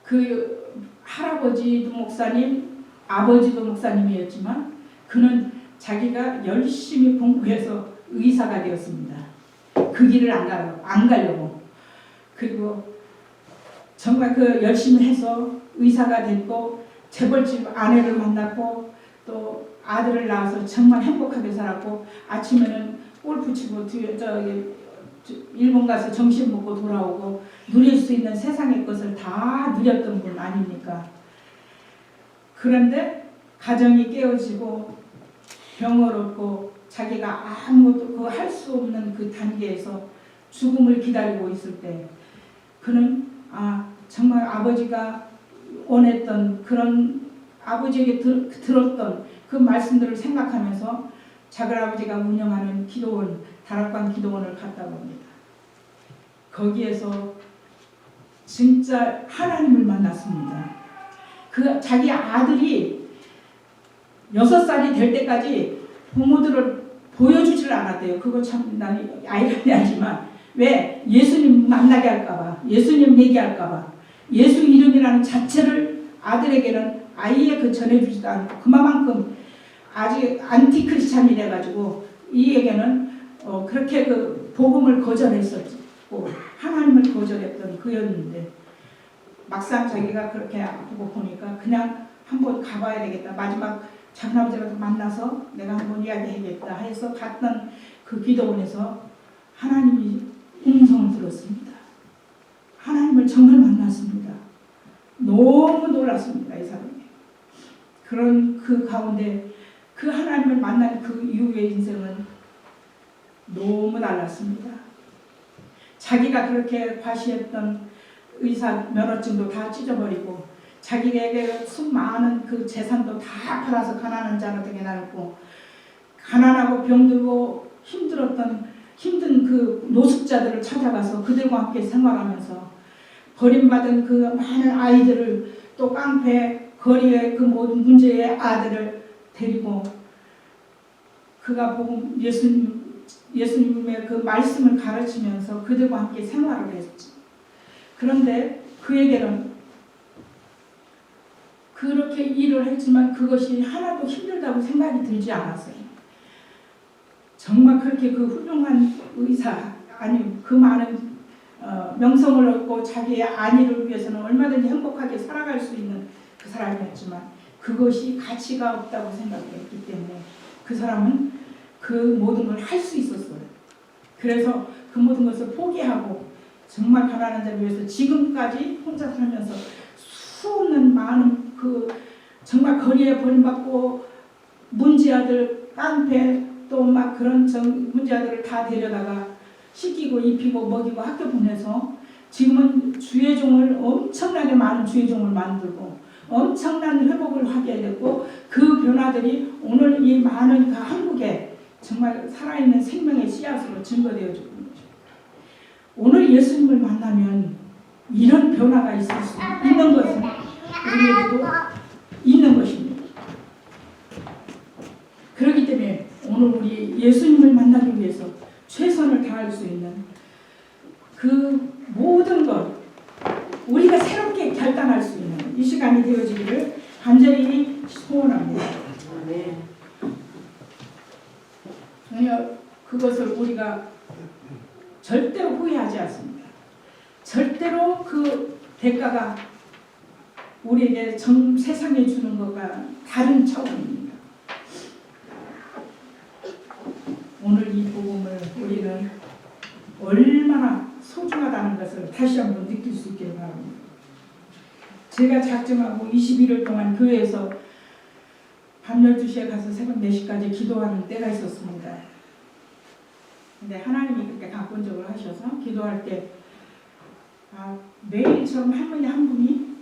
그 할아버지도 목사님, 아버지도 목사님이었지만 그는 자기가 열심히 공부해서 의사가 되었습니다. 그 길을 안 가려고. 그리고 정말 열심히 해서 의사가 됐고 재벌집 아내를 만났고 또 아들을 낳아서 정말 행복하게 살았고 아침에는 골프 치고 일본 가서 점심 먹고 돌아오고 누릴 수 있는 세상의 것을 다 누렸던 분 아닙니까? 그런데 가정이 깨어지고 병어렵고 자기가 아무것도 할 수 없는 그 단계에서 죽음을 기다리고 있을 때 그는 정말 아버지가 원했던 그런 아버지에게 들었던 그 말씀들을 생각하면서 작은아버지가 운영하는 기도원, 다락방 기도원을 갔다고 합니다. 거기에서 진짜 하나님을 만났습니다. 그 자기 아들이 6살이 될 때까지 부모들을 보여주질 않았대요. 그거 참 난 아이러니하지만 왜? 예수님 만나게 할까봐, 예수님 얘기할까봐, 예수 이름이라는 자체를 아들에게는 아예 전해주지도 않고 그만큼 아직 안티크리스찬이 돼가지고 이에게는 그렇게 그 복음을 거절했었고 하나님을 거절했던 그였는데 막상 자기가 그렇게 아프고 보니까 그냥 한번 가봐야 되겠다. 마지막 작은아버지가 만나서 내가 한번 이야기해야겠다 해서 갔던 그 기도원에서 하나님이 음성을 들었습니다. 하나님을 정말 만났습니다. 너무 놀랐습니다. 이 사람이. 그런 그 가운데 그 하나님을 만난 그 이후의 인생은 너무 달랐습니다. 자기가 그렇게 과시했던 의사 면허증도 다 찢어버리고 자기에게 수많은 그 재산도 다 팔아서 가난한 자로 되게 나누고 가난하고 병들고 힘든 그 노숙자들을 찾아가서 그들과 함께 생활하면서 버림받은 그 많은 아이들을 또 깡패 거리에 그 모든 문제의 아들을 데리고 그가 복음 예수님의 그 말씀을 가르치면서 그들과 함께 생활을 했지. 그런데 그에게는 그렇게 일을 했지만 그것이 하나도 힘들다고 생각이 들지 않았어요. 정말 그렇게 그 훌륭한 의사, 아니 그 많은 명성을 얻고 자기의 안위를 위해서는 얼마든지 행복하게 살아갈 수 있는 그 사람이었지만 그것이 가치가 없다고 생각했기 때문에 그 사람은 그 모든 걸 할 수 있었어요. 그래서 그 모든 것을 포기하고 정말 가난한 자를 위해서 지금까지 혼자 살면서 수없는 많은 그 정말 거리에 버림받고 문제아들, 깡패 또 막 그런 문제아들을 다 데려다가 씻기고 입히고 먹이고 학교 보내서 지금은 주의종을 엄청나게 많은 주의종을 만들고 엄청난 회복을 하게 됐고 그 변화들이 오늘 이 많은 그 한국에 정말 살아있는 생명의 씨앗으로 증거되어지고 있는 거죠. 오늘 예수님을 만나면 이런 변화가 있을 수 있는 것은 우리에게도 있는 것입니다. 그렇기 때문에 오늘 우리 예수님을 만나기 위해서 최선을 다할 수 있는 그 모든 것 우리가 새롭게 결단할 수 있는 이 시간이 되어지기를 간절히 소원합니다. 전혀 그것을 우리가 절대로 후회하지 않습니다. 절대로 그 대가가 우리에게 세상에 주는 것과 다른 차원입니다. 오늘 이 복음을 우리는 얼마나 소중하다는 것을 다시 한번 느낄 수 있기를 바랍니다. 제가 작정하고 21일 동안 교회에서 밤 12시에 가서 새벽 4시까지 기도하는 때가 있었습니다. 근데 하나님이 그렇게 강권적으로 하셔서 기도할 때 매일처럼 할머니 한 분이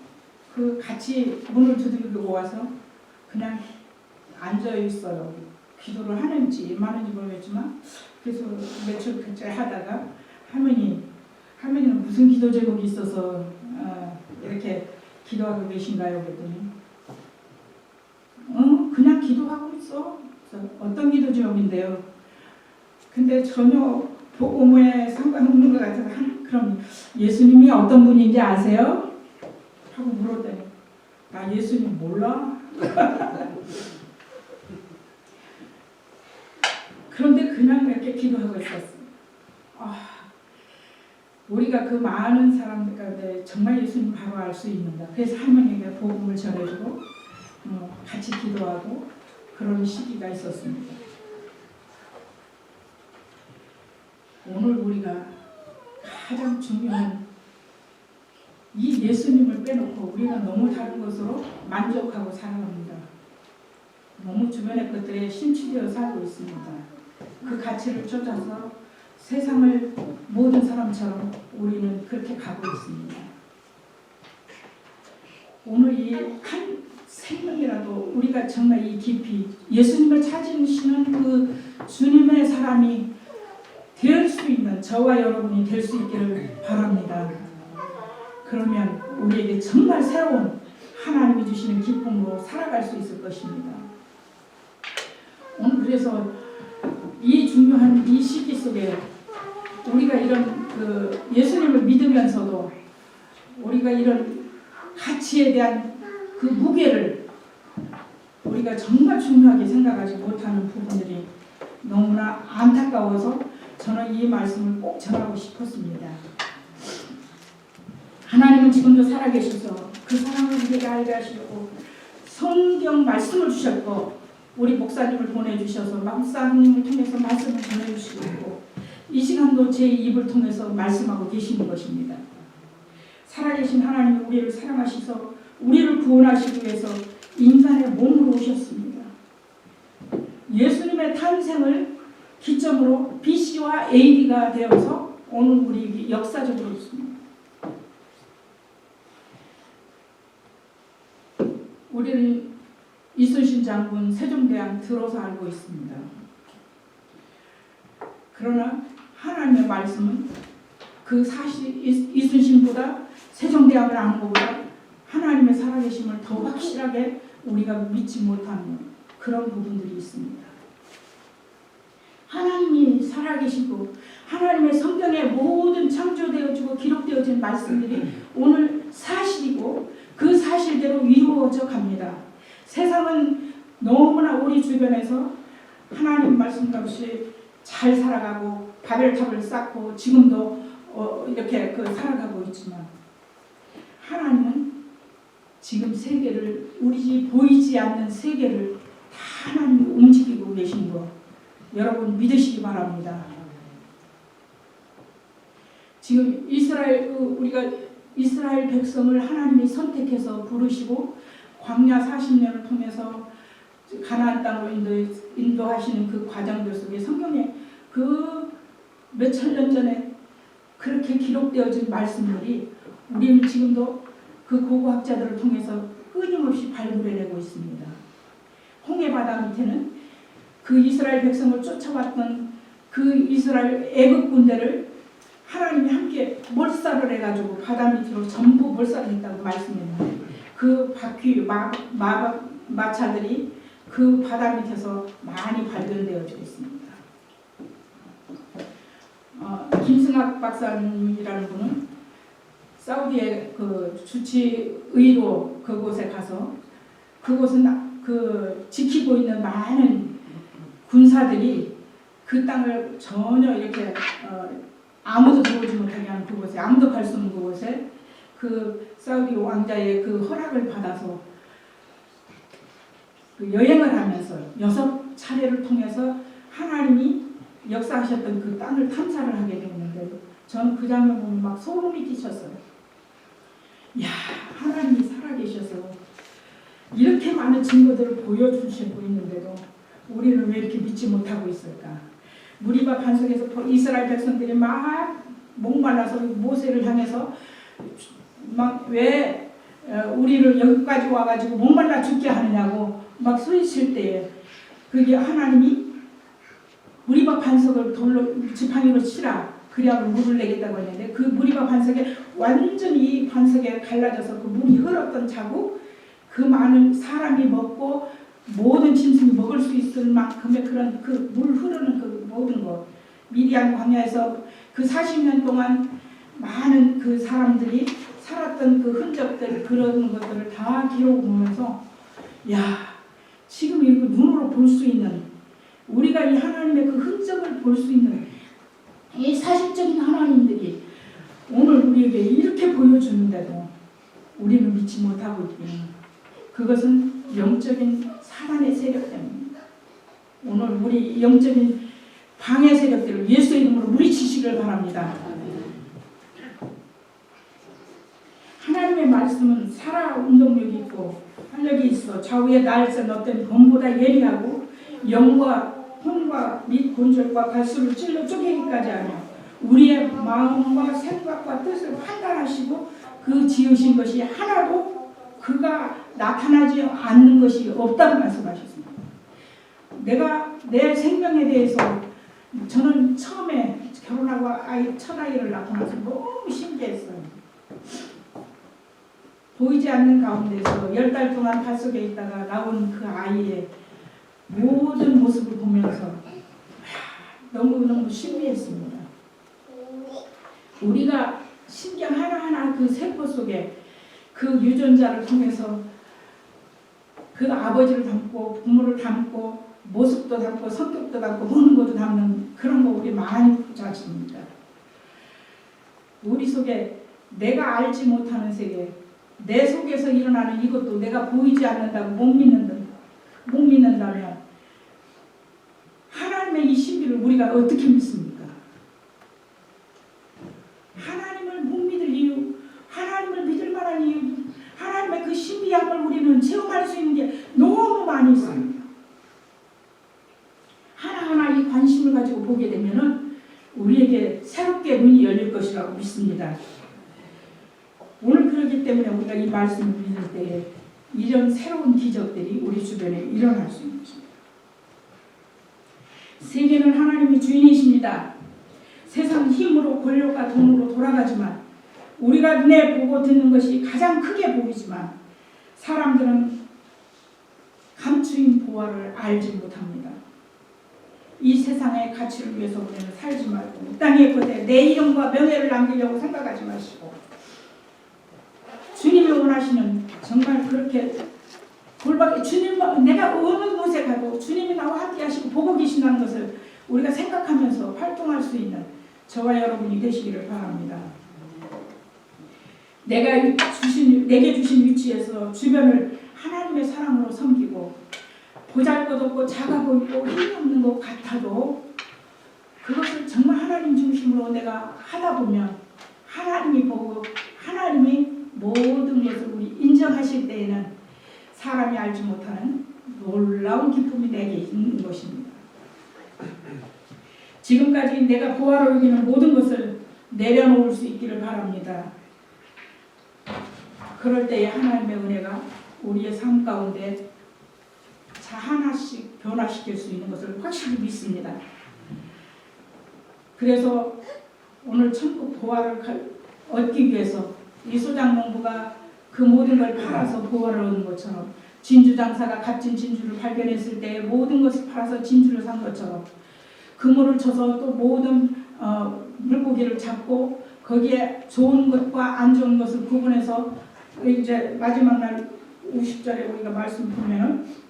그 같이 문을 두들기고 와서 그냥 앉아 있어요. 기도를 하는지 마는지 모르겠지만 그래서 며칠 그렇게 하다가 할머니는 무슨 기도 제목이 있어서 이렇게 기도하고 계신가요? 그랬더니 그냥 기도하고 있어. 어떤 기도 제목인데요? 근데 전혀 복음에 상관없는 것 같아서 그럼 예수님이 어떤 분인지 아세요? 하고 물었더니 나 예수님 몰라? 그런데 그냥 이렇게 기도하고 있었어요. 우리가 그 많은 사람들 가운데 정말 예수님 바로 알 수 있는가. 그래서 할머니에게 복음을 전해주고 같이 기도하고 그런 시기가 있었습니다. 오늘 우리가 가장 중요한 이 예수님을 빼놓고 우리가 너무 다른 것으로 만족하고 살아갑니다. 너무 주변의 것들에 심취되어 살고 있습니다. 그 가치를 쫓아서 세상을 모든 사람처럼 우리는 그렇게 가고 있습니다. 오늘 이 한 생명이라도 우리가 정말 이 깊이 예수님을 찾으시는 그 주님의 사람이 될 수 있는 저와 여러분이 될 수 있기를 바랍니다. 그러면 우리에게 정말 새로운 하나님이 주시는 기쁨으로 살아갈 수 있을 것입니다. 오늘 그래서 이 중요한 이 시기 속에 우리가 이런 그 예수님을 믿으면서도 우리가 이런 가치에 대한 그 무게를 우리가 정말 중요하게 생각하지 못하는 부분들이 너무나 안타까워서 저는 이 말씀을 꼭 전하고 싶었습니다. 하나님은 지금도 살아계셔서 그 사랑을 우리에게 알게 하시고 성경 말씀을 주셨고 우리 목사님을 보내주셔서 목사님을 통해서 말씀을 전해주시고 이 시간도 제 입을 통해서 말씀하고 계시는 것입니다. 살아계신 하나님이 우리를 사랑하셔서 우리를 구원하시기 위해서 인간의 몸으로 오셨습니다. 예수님의 탄생을 기점으로 BC와 AD가 되어서 오늘 우리 역사적으로 있습니다. 우리는 이순신 장군 세종대왕 들어서 알고 있습니다. 그러나 하나님의 말씀은 그 사실 이순신보다 세종대왕을 아는 것보다 하나님의 살아계심을 더 확실하게 우리가 믿지 못하는 그런 부분들이 있습니다. 하나님이 살아계시고 하나님의 성경에 모든 창조되어지고 기록되어진 말씀들이 오늘 사실이고 그 사실대로 이루어져 갑니다. 세상은 너무나 우리 주변에서 하나님 말씀같이 잘 살아가고 바벨탑을 쌓고 지금도 이렇게 살아가고 있지만 하나님은 지금 세계를 우리 집 보이지 않는 세계를 다 하나님이 움직이고 계신 거 여러분 믿으시기 바랍니다. 지금 우리가 이스라엘 백성을 하나님이 선택해서 부르시고 광야 40년을 통해서 가나안 땅으로 인도하시는 그 과정들 속에 성경에 그 몇천 년 전에 그렇게 기록되어진 말씀들이 우리는 지금도 그 고고학자들을 통해서 끊임없이 발굴해내고 있습니다. 홍해 바다 밑에는 그 이스라엘 백성을 쫓아왔던 그 이스라엘 애국 군대를 하나님이 함께 몰살을 해가지고 바다 밑으로 전부 몰살했다고 말씀했는데 그 바퀴 마차들이 그 바다 밑에서 많이 발견되어지고 있습니다. 김승학 박사님이라는 분은 사우디의 그 주치의로 그곳에 가서 그곳은 그 지키고 있는 많은 군사들이 그 땅을 전혀 이렇게 아무도 들어오지 못하게 하는 그곳에 아무도 갈 수 없는 그곳에 그 사우디 왕자의 그 허락을 받아서 그 여행을 하면서 6차례를 통해서 하나님이 역사하셨던 그 땅을 탐사를 하게 됐는데 저는 그 장면 보면 막 소름이 끼쳤어요. 야, 하나님이 살아계셔서 이렇게 많은 증거들을 보여주시고 있는데도 우리는 왜 이렇게 믿지 못하고 있을까? 무리바 반석에서 이스라엘 백성들이 막 목말라서 모세를 향해서 막 왜 우리를 여기까지 와가지고 목말라 죽게 하느냐고 막 소리칠 때에 그게 하나님이 무리바 반석을 돌로 지팡이로 치라 그래야 물을 내겠다고 했는데 그 무리바 반석에 완전히 반석에 갈라져서 그 물이 흘렀던 자국 그 많은 사람이 먹고 모든 짐승이 먹을 수 있을 만큼의 그런 그 물 흐르는 그 모든 것 미디안 광야에서 그 40년 동안 많은 그 사람들이 살았던 그 흔적들 그런 것들을 다 기록을 보면서 야 지금 이거 눈으로 볼 수 있는 우리가 이 하나님의 그 흔적을 볼 수 있는 이 사실적인 하나님들이 오늘 우리에게 이렇게 보여주는데도 우리는 믿지 못하고 있기는 그것은 영적인 사단의 세력 때문입니다. 오늘 우리 영적인 방해 세력들을 예수의 이름으로 물리치시길 바랍니다. 하나님의 말씀은 살아 운동력이 있고 활력이 있어 좌우에 날선 어떤 검보다 예리하고 영과 혼과 및 곤절과 갈수를 찔러 쪼개기까지 하며 우리의 마음과 생각과 뜻을 판단하시고 그 지으신 것이 하나도 그가 나타나지 않는 것이 없다고 말씀하셨습니다. 내가 내 생명에 대해서 저는 처음에 결혼하고 첫 아이를 낳고 나서 너무 신기했어요. 보이지 않는 가운데서 10달 동안 뱃속에 있다가 나온 그 아이의 모든 모습을 보면서 너무너무 신비했습니다. 우리가 신경 하나하나 그 세포 속에 그 유전자를 통해서 그 아버지를 담고 부모를 담고 모습도 담고 성격도 담고 먹는 것도 담는 그런 거 우리 많이 자십니다. 우리 속에 내가 알지 못하는 세계, 내 속에서 일어나는 이것도 내가 보이지 않는다고 못 믿는다면 하나님의 이 신비를 우리가 어떻게 믿습니까? 하나님을 못 믿을 이유, 하나님을 믿을 만한 이유, 하나님의 그 신비함을 우리는 체험할 수 있는 게 너무 많이 있습니다. 하나하나 이 관심을 가지고 보게 되면은 우리에게 새롭게 눈이 열릴 것이라고 믿습니다. 오늘 그렇기 때문에 우리가 이 말씀을 믿을 때에 이런 새로운 기적들이 우리 주변에 일어날 수 있는 것입니다. 세계는 하나님이 주인이십니다. 세상 힘으로 권력과 돈으로 돌아가지만 우리가 눈에 보고 듣는 것이 가장 크게 보이지만 사람들은 감추인 보화를 알지 못합니다. 이 세상의 가치를 위해서 우리는 살지 말고 이 땅에 그대 내 이름과 명예를 남기려고 생각하지 마시고 주님이 원하시는 정말 그렇게 골방에 주님 내가 어느 곳에 가도 주님이 나와 함께 하시고 보고 계신다는 것을 우리가 생각하면서 활동할 수 있는 저와 여러분이 되시기를 바랍니다. 내게 주신 위치에서 주변을 하나님의 사랑으로 섬기고 보잘것없고 작아 보이고 힘이 없는 것 같아도 그것을 정말 하나님 중심으로 내가 하다 보면 하나님이 보고 하나님이 모든 것을 우리 인정하실 때에는 사람이 알지 못하는 놀라운 기쁨이 내게 있는 것입니다. 지금까지 내가 보화로 여기는 모든 것을 내려놓을 수 있기를 바랍니다. 그럴 때에 하나님의 은혜가 우리의 삶 가운데 하나씩 변화시킬 수 있는 것을 확실히 믿습니다. 그래서 오늘 천국 보화를 얻기 위해서 이 소장농부가 그 모든 걸 팔아서 보화를 얻는 것처럼 진주장사가 값진 진주를 발견했을 때 모든 것을 팔아서 진주를 산 것처럼 그물을 쳐서 또 모든 물고기를 잡고 거기에 좋은 것과 안 좋은 것을 구분해서 이제 마지막 날 50절에 우리가 말씀 보면은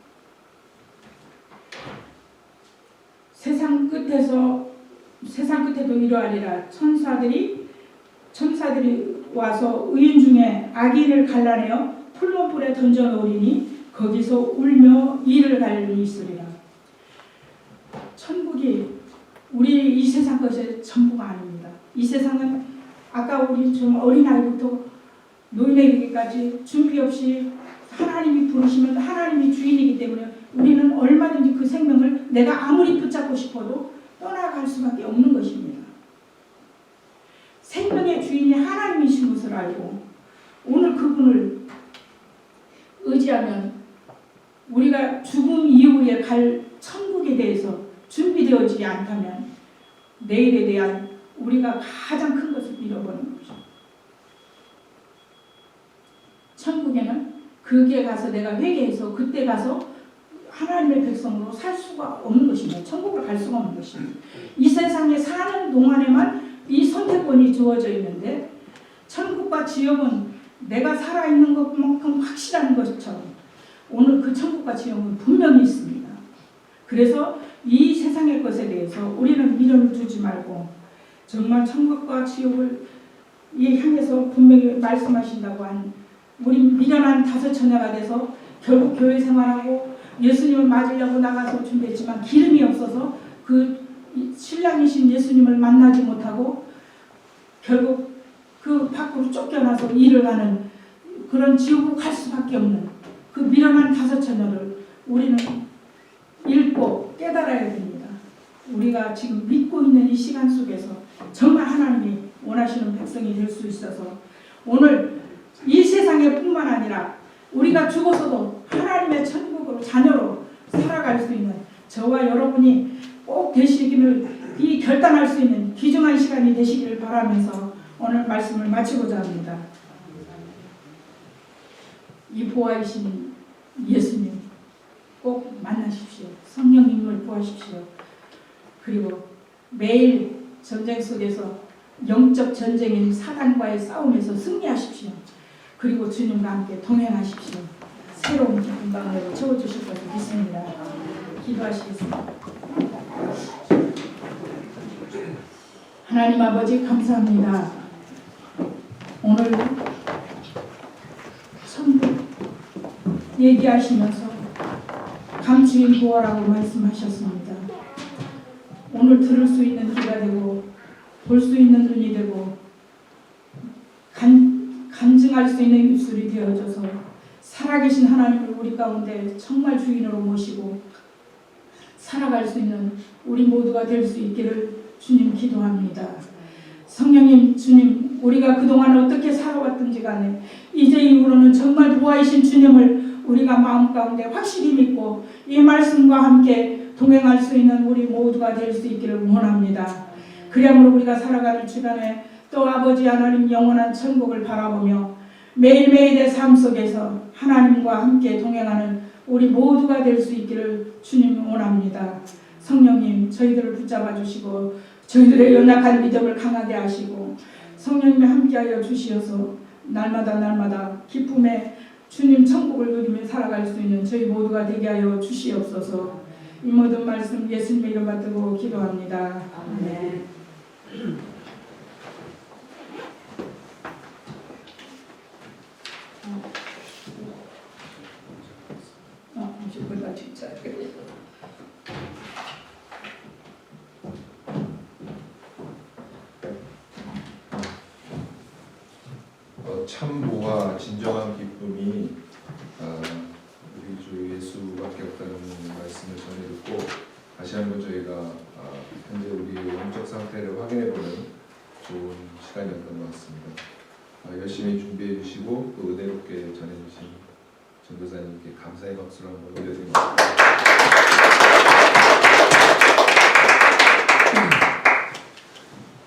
세상 끝에도 이러하리라. 천사들이 와서 의인 중에 악인을 갈라내어 풀문불에 던져 놓으리니 거기서 울며 이를 갈리 있으리라. 천국이 우리 이 세상 것의 전부가 아닙니다. 이 세상은 아까 우리 좀 어린아이부터 노인에 이르기까지 준비 없이 하나님이 부르시면 하나님이 주인이기 때문에 우리는 얼마든지 그 생명을 내가 아무리 붙잡고 싶어도 떠나갈 수밖에 없는 것입니다. 생명의 주인이 하나님이신 것을 알고 오늘 그분을 의지하면 우리가 죽음 이후에 갈 천국에 대해서 준비되어지지 않다면 내일에 대한 우리가 가장 큰 것을 잃어버리는 것입니다. 천국에는 거기에 가서 내가 회개해서 그때 가서 하나님의 백성으로 살 수가 없는 것입니다. 천국을 갈 수가 없는 것입니다. 이 세상에 사는 동안에만 이 선택권이 주어져 있는데 천국과 지옥은 내가 살아있는 것만큼 확실한 것처럼 오늘 그 천국과 지옥은 분명히 있습니다. 그래서 이 세상의 것에 대해서 우리는 미련을 두지 말고 정말 천국과 지옥을 향해서 분명히 말씀하신다고 한 우리 미련한 다섯 처녀가 돼서 결국 교회 생활하고 예수님을 맞으려고 나가서 준비했지만 기름이 없어서 그 신랑이신 예수님을 만나지 못하고 결국 그 밖으로 쫓겨나서 일을 하는 그런 지옥으로 갈 수밖에 없는 그 미련한 5 처녀를 우리는 읽고 깨달아야 됩니다. 우리가 지금 믿고 있는 이 시간 속에서 정말 하나님이 원하시는 백성이 될 수 있어서 오늘 이 세상에 뿐만 아니라 우리가 죽어서도 하나님의 천국으로 자녀로 살아갈 수 있는 저와 여러분이 꼭 되시기를 이 결단할 수 있는 귀중한 시간이 되시기를 바라면서 오늘 말씀을 마치고자 합니다. 이 보아이신 예수님 꼭 만나십시오. 성령님을 구하십시오. 그리고 매일 전쟁 속에서 영적 전쟁인 사단과의 싸움에서 승리하십시오. 그리고 주님과 함께 동행하십시오. 새로운 기쁜 방으로 채워주실 것을 믿습니다. 기도하시겠습니다. 하나님 아버지 감사합니다. 오늘 천국 얘기하시면서 감추인 보아라고 말씀하셨습니다. 오늘 들을 수 있는 귀가 되고 볼 수 있는 눈이 되고 간증할 수 있는 입술이 되어져서 살아계신 하나님을 우리 가운데 정말 주인으로 모시고 살아갈 수 있는 우리 모두가 될 수 있기를 주님 기도합니다. 성령님 주님 우리가 그동안 어떻게 살아왔든지 간에 이제 이후로는 정말 보아이신 주님을 우리가 마음 가운데 확실히 믿고 이 말씀과 함께 동행할 수 있는 우리 모두가 될 수 있기를 원합니다. 그러므로 우리가 살아가는 주간에 또 아버지 하나님 영원한 천국을 바라보며 매일매일의 삶 속에서 하나님과 함께 동행하는 우리 모두가 될 수 있기를 주님 원합니다. 성령님 저희들을 붙잡아 주시고 저희들의 연약한 믿음을 강하게 하시고 성령님이 함께하여 주시어서 날마다 기쁨의 주님 천국을 누리며 살아갈 수 있는 저희 모두가 되게 하여 주시옵소서. 이 모든 말씀 예수님의 이름 받들고 기도합니다. 아멘. 이거다 진짜. 참보와 진정한 기쁨이 우리 주 예수밖에 없다는 말씀을 전해 듣고 다시 한번 저희가 현재 우리의 영적 상태를 확인해보는 좋은 시간이었던 것 같습니다. 열심히 준비해 주시고 또 은혜롭게 전해주신 전도사님께 감사의 박수를 한번 올려드립니다.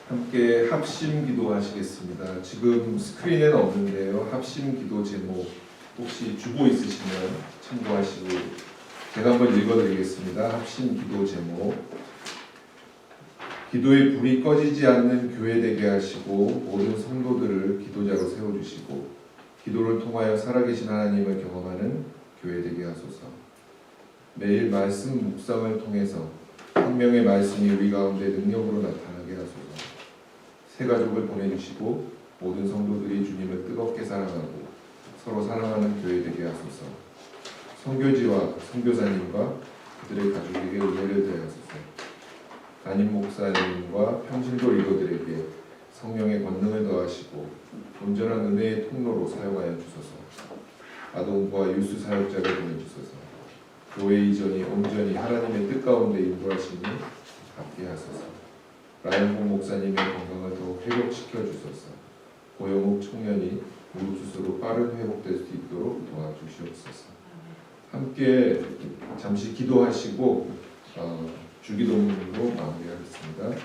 함께 합심 기도하시겠습니다. 지금 스크린에는 없는데요. 합심 기도 제목 혹시 주보 있으시면 참고하시고 제가 한번 읽어드리겠습니다. 합심 기도 제목 기도의 불이 꺼지지 않는 교회 되게 하시고 모든 성도들을 기도자로 세워주시고 기도를 통하여 살아계신 하나님을 경험하는 교회 되게 하소서. 매일 말씀 묵상을 통해서 생명의 말씀이 우리 가운데 능력으로 나타나게 하소서. 새 가족을 보내주시고 모든 성도들이 주님을 뜨겁게 사랑하고 서로 사랑하는 교회 되게 하소서. 선교지와 선교사님과 그들의 가족에게 은혜를 더하소서. 담임 목사님과 평신도 리더들에게 성령의 권능을 더하시고 온전한 은혜의 통로로 사용하여 주소서. 아동부와 유스 사역자를 보내주소서. 교회 이전이 온전히 하나님의 뜻 가운데 인도하시니 갖게 하소서. 라연봉 목사님의 건강을 더욱 회복시켜 주소서. 고영욱 청년이 무릎수술로 빠른 회복될 수 있도록 도와주시옵소서. 함께 잠시 기도하시고 주기도문으로 마무리하겠습니다.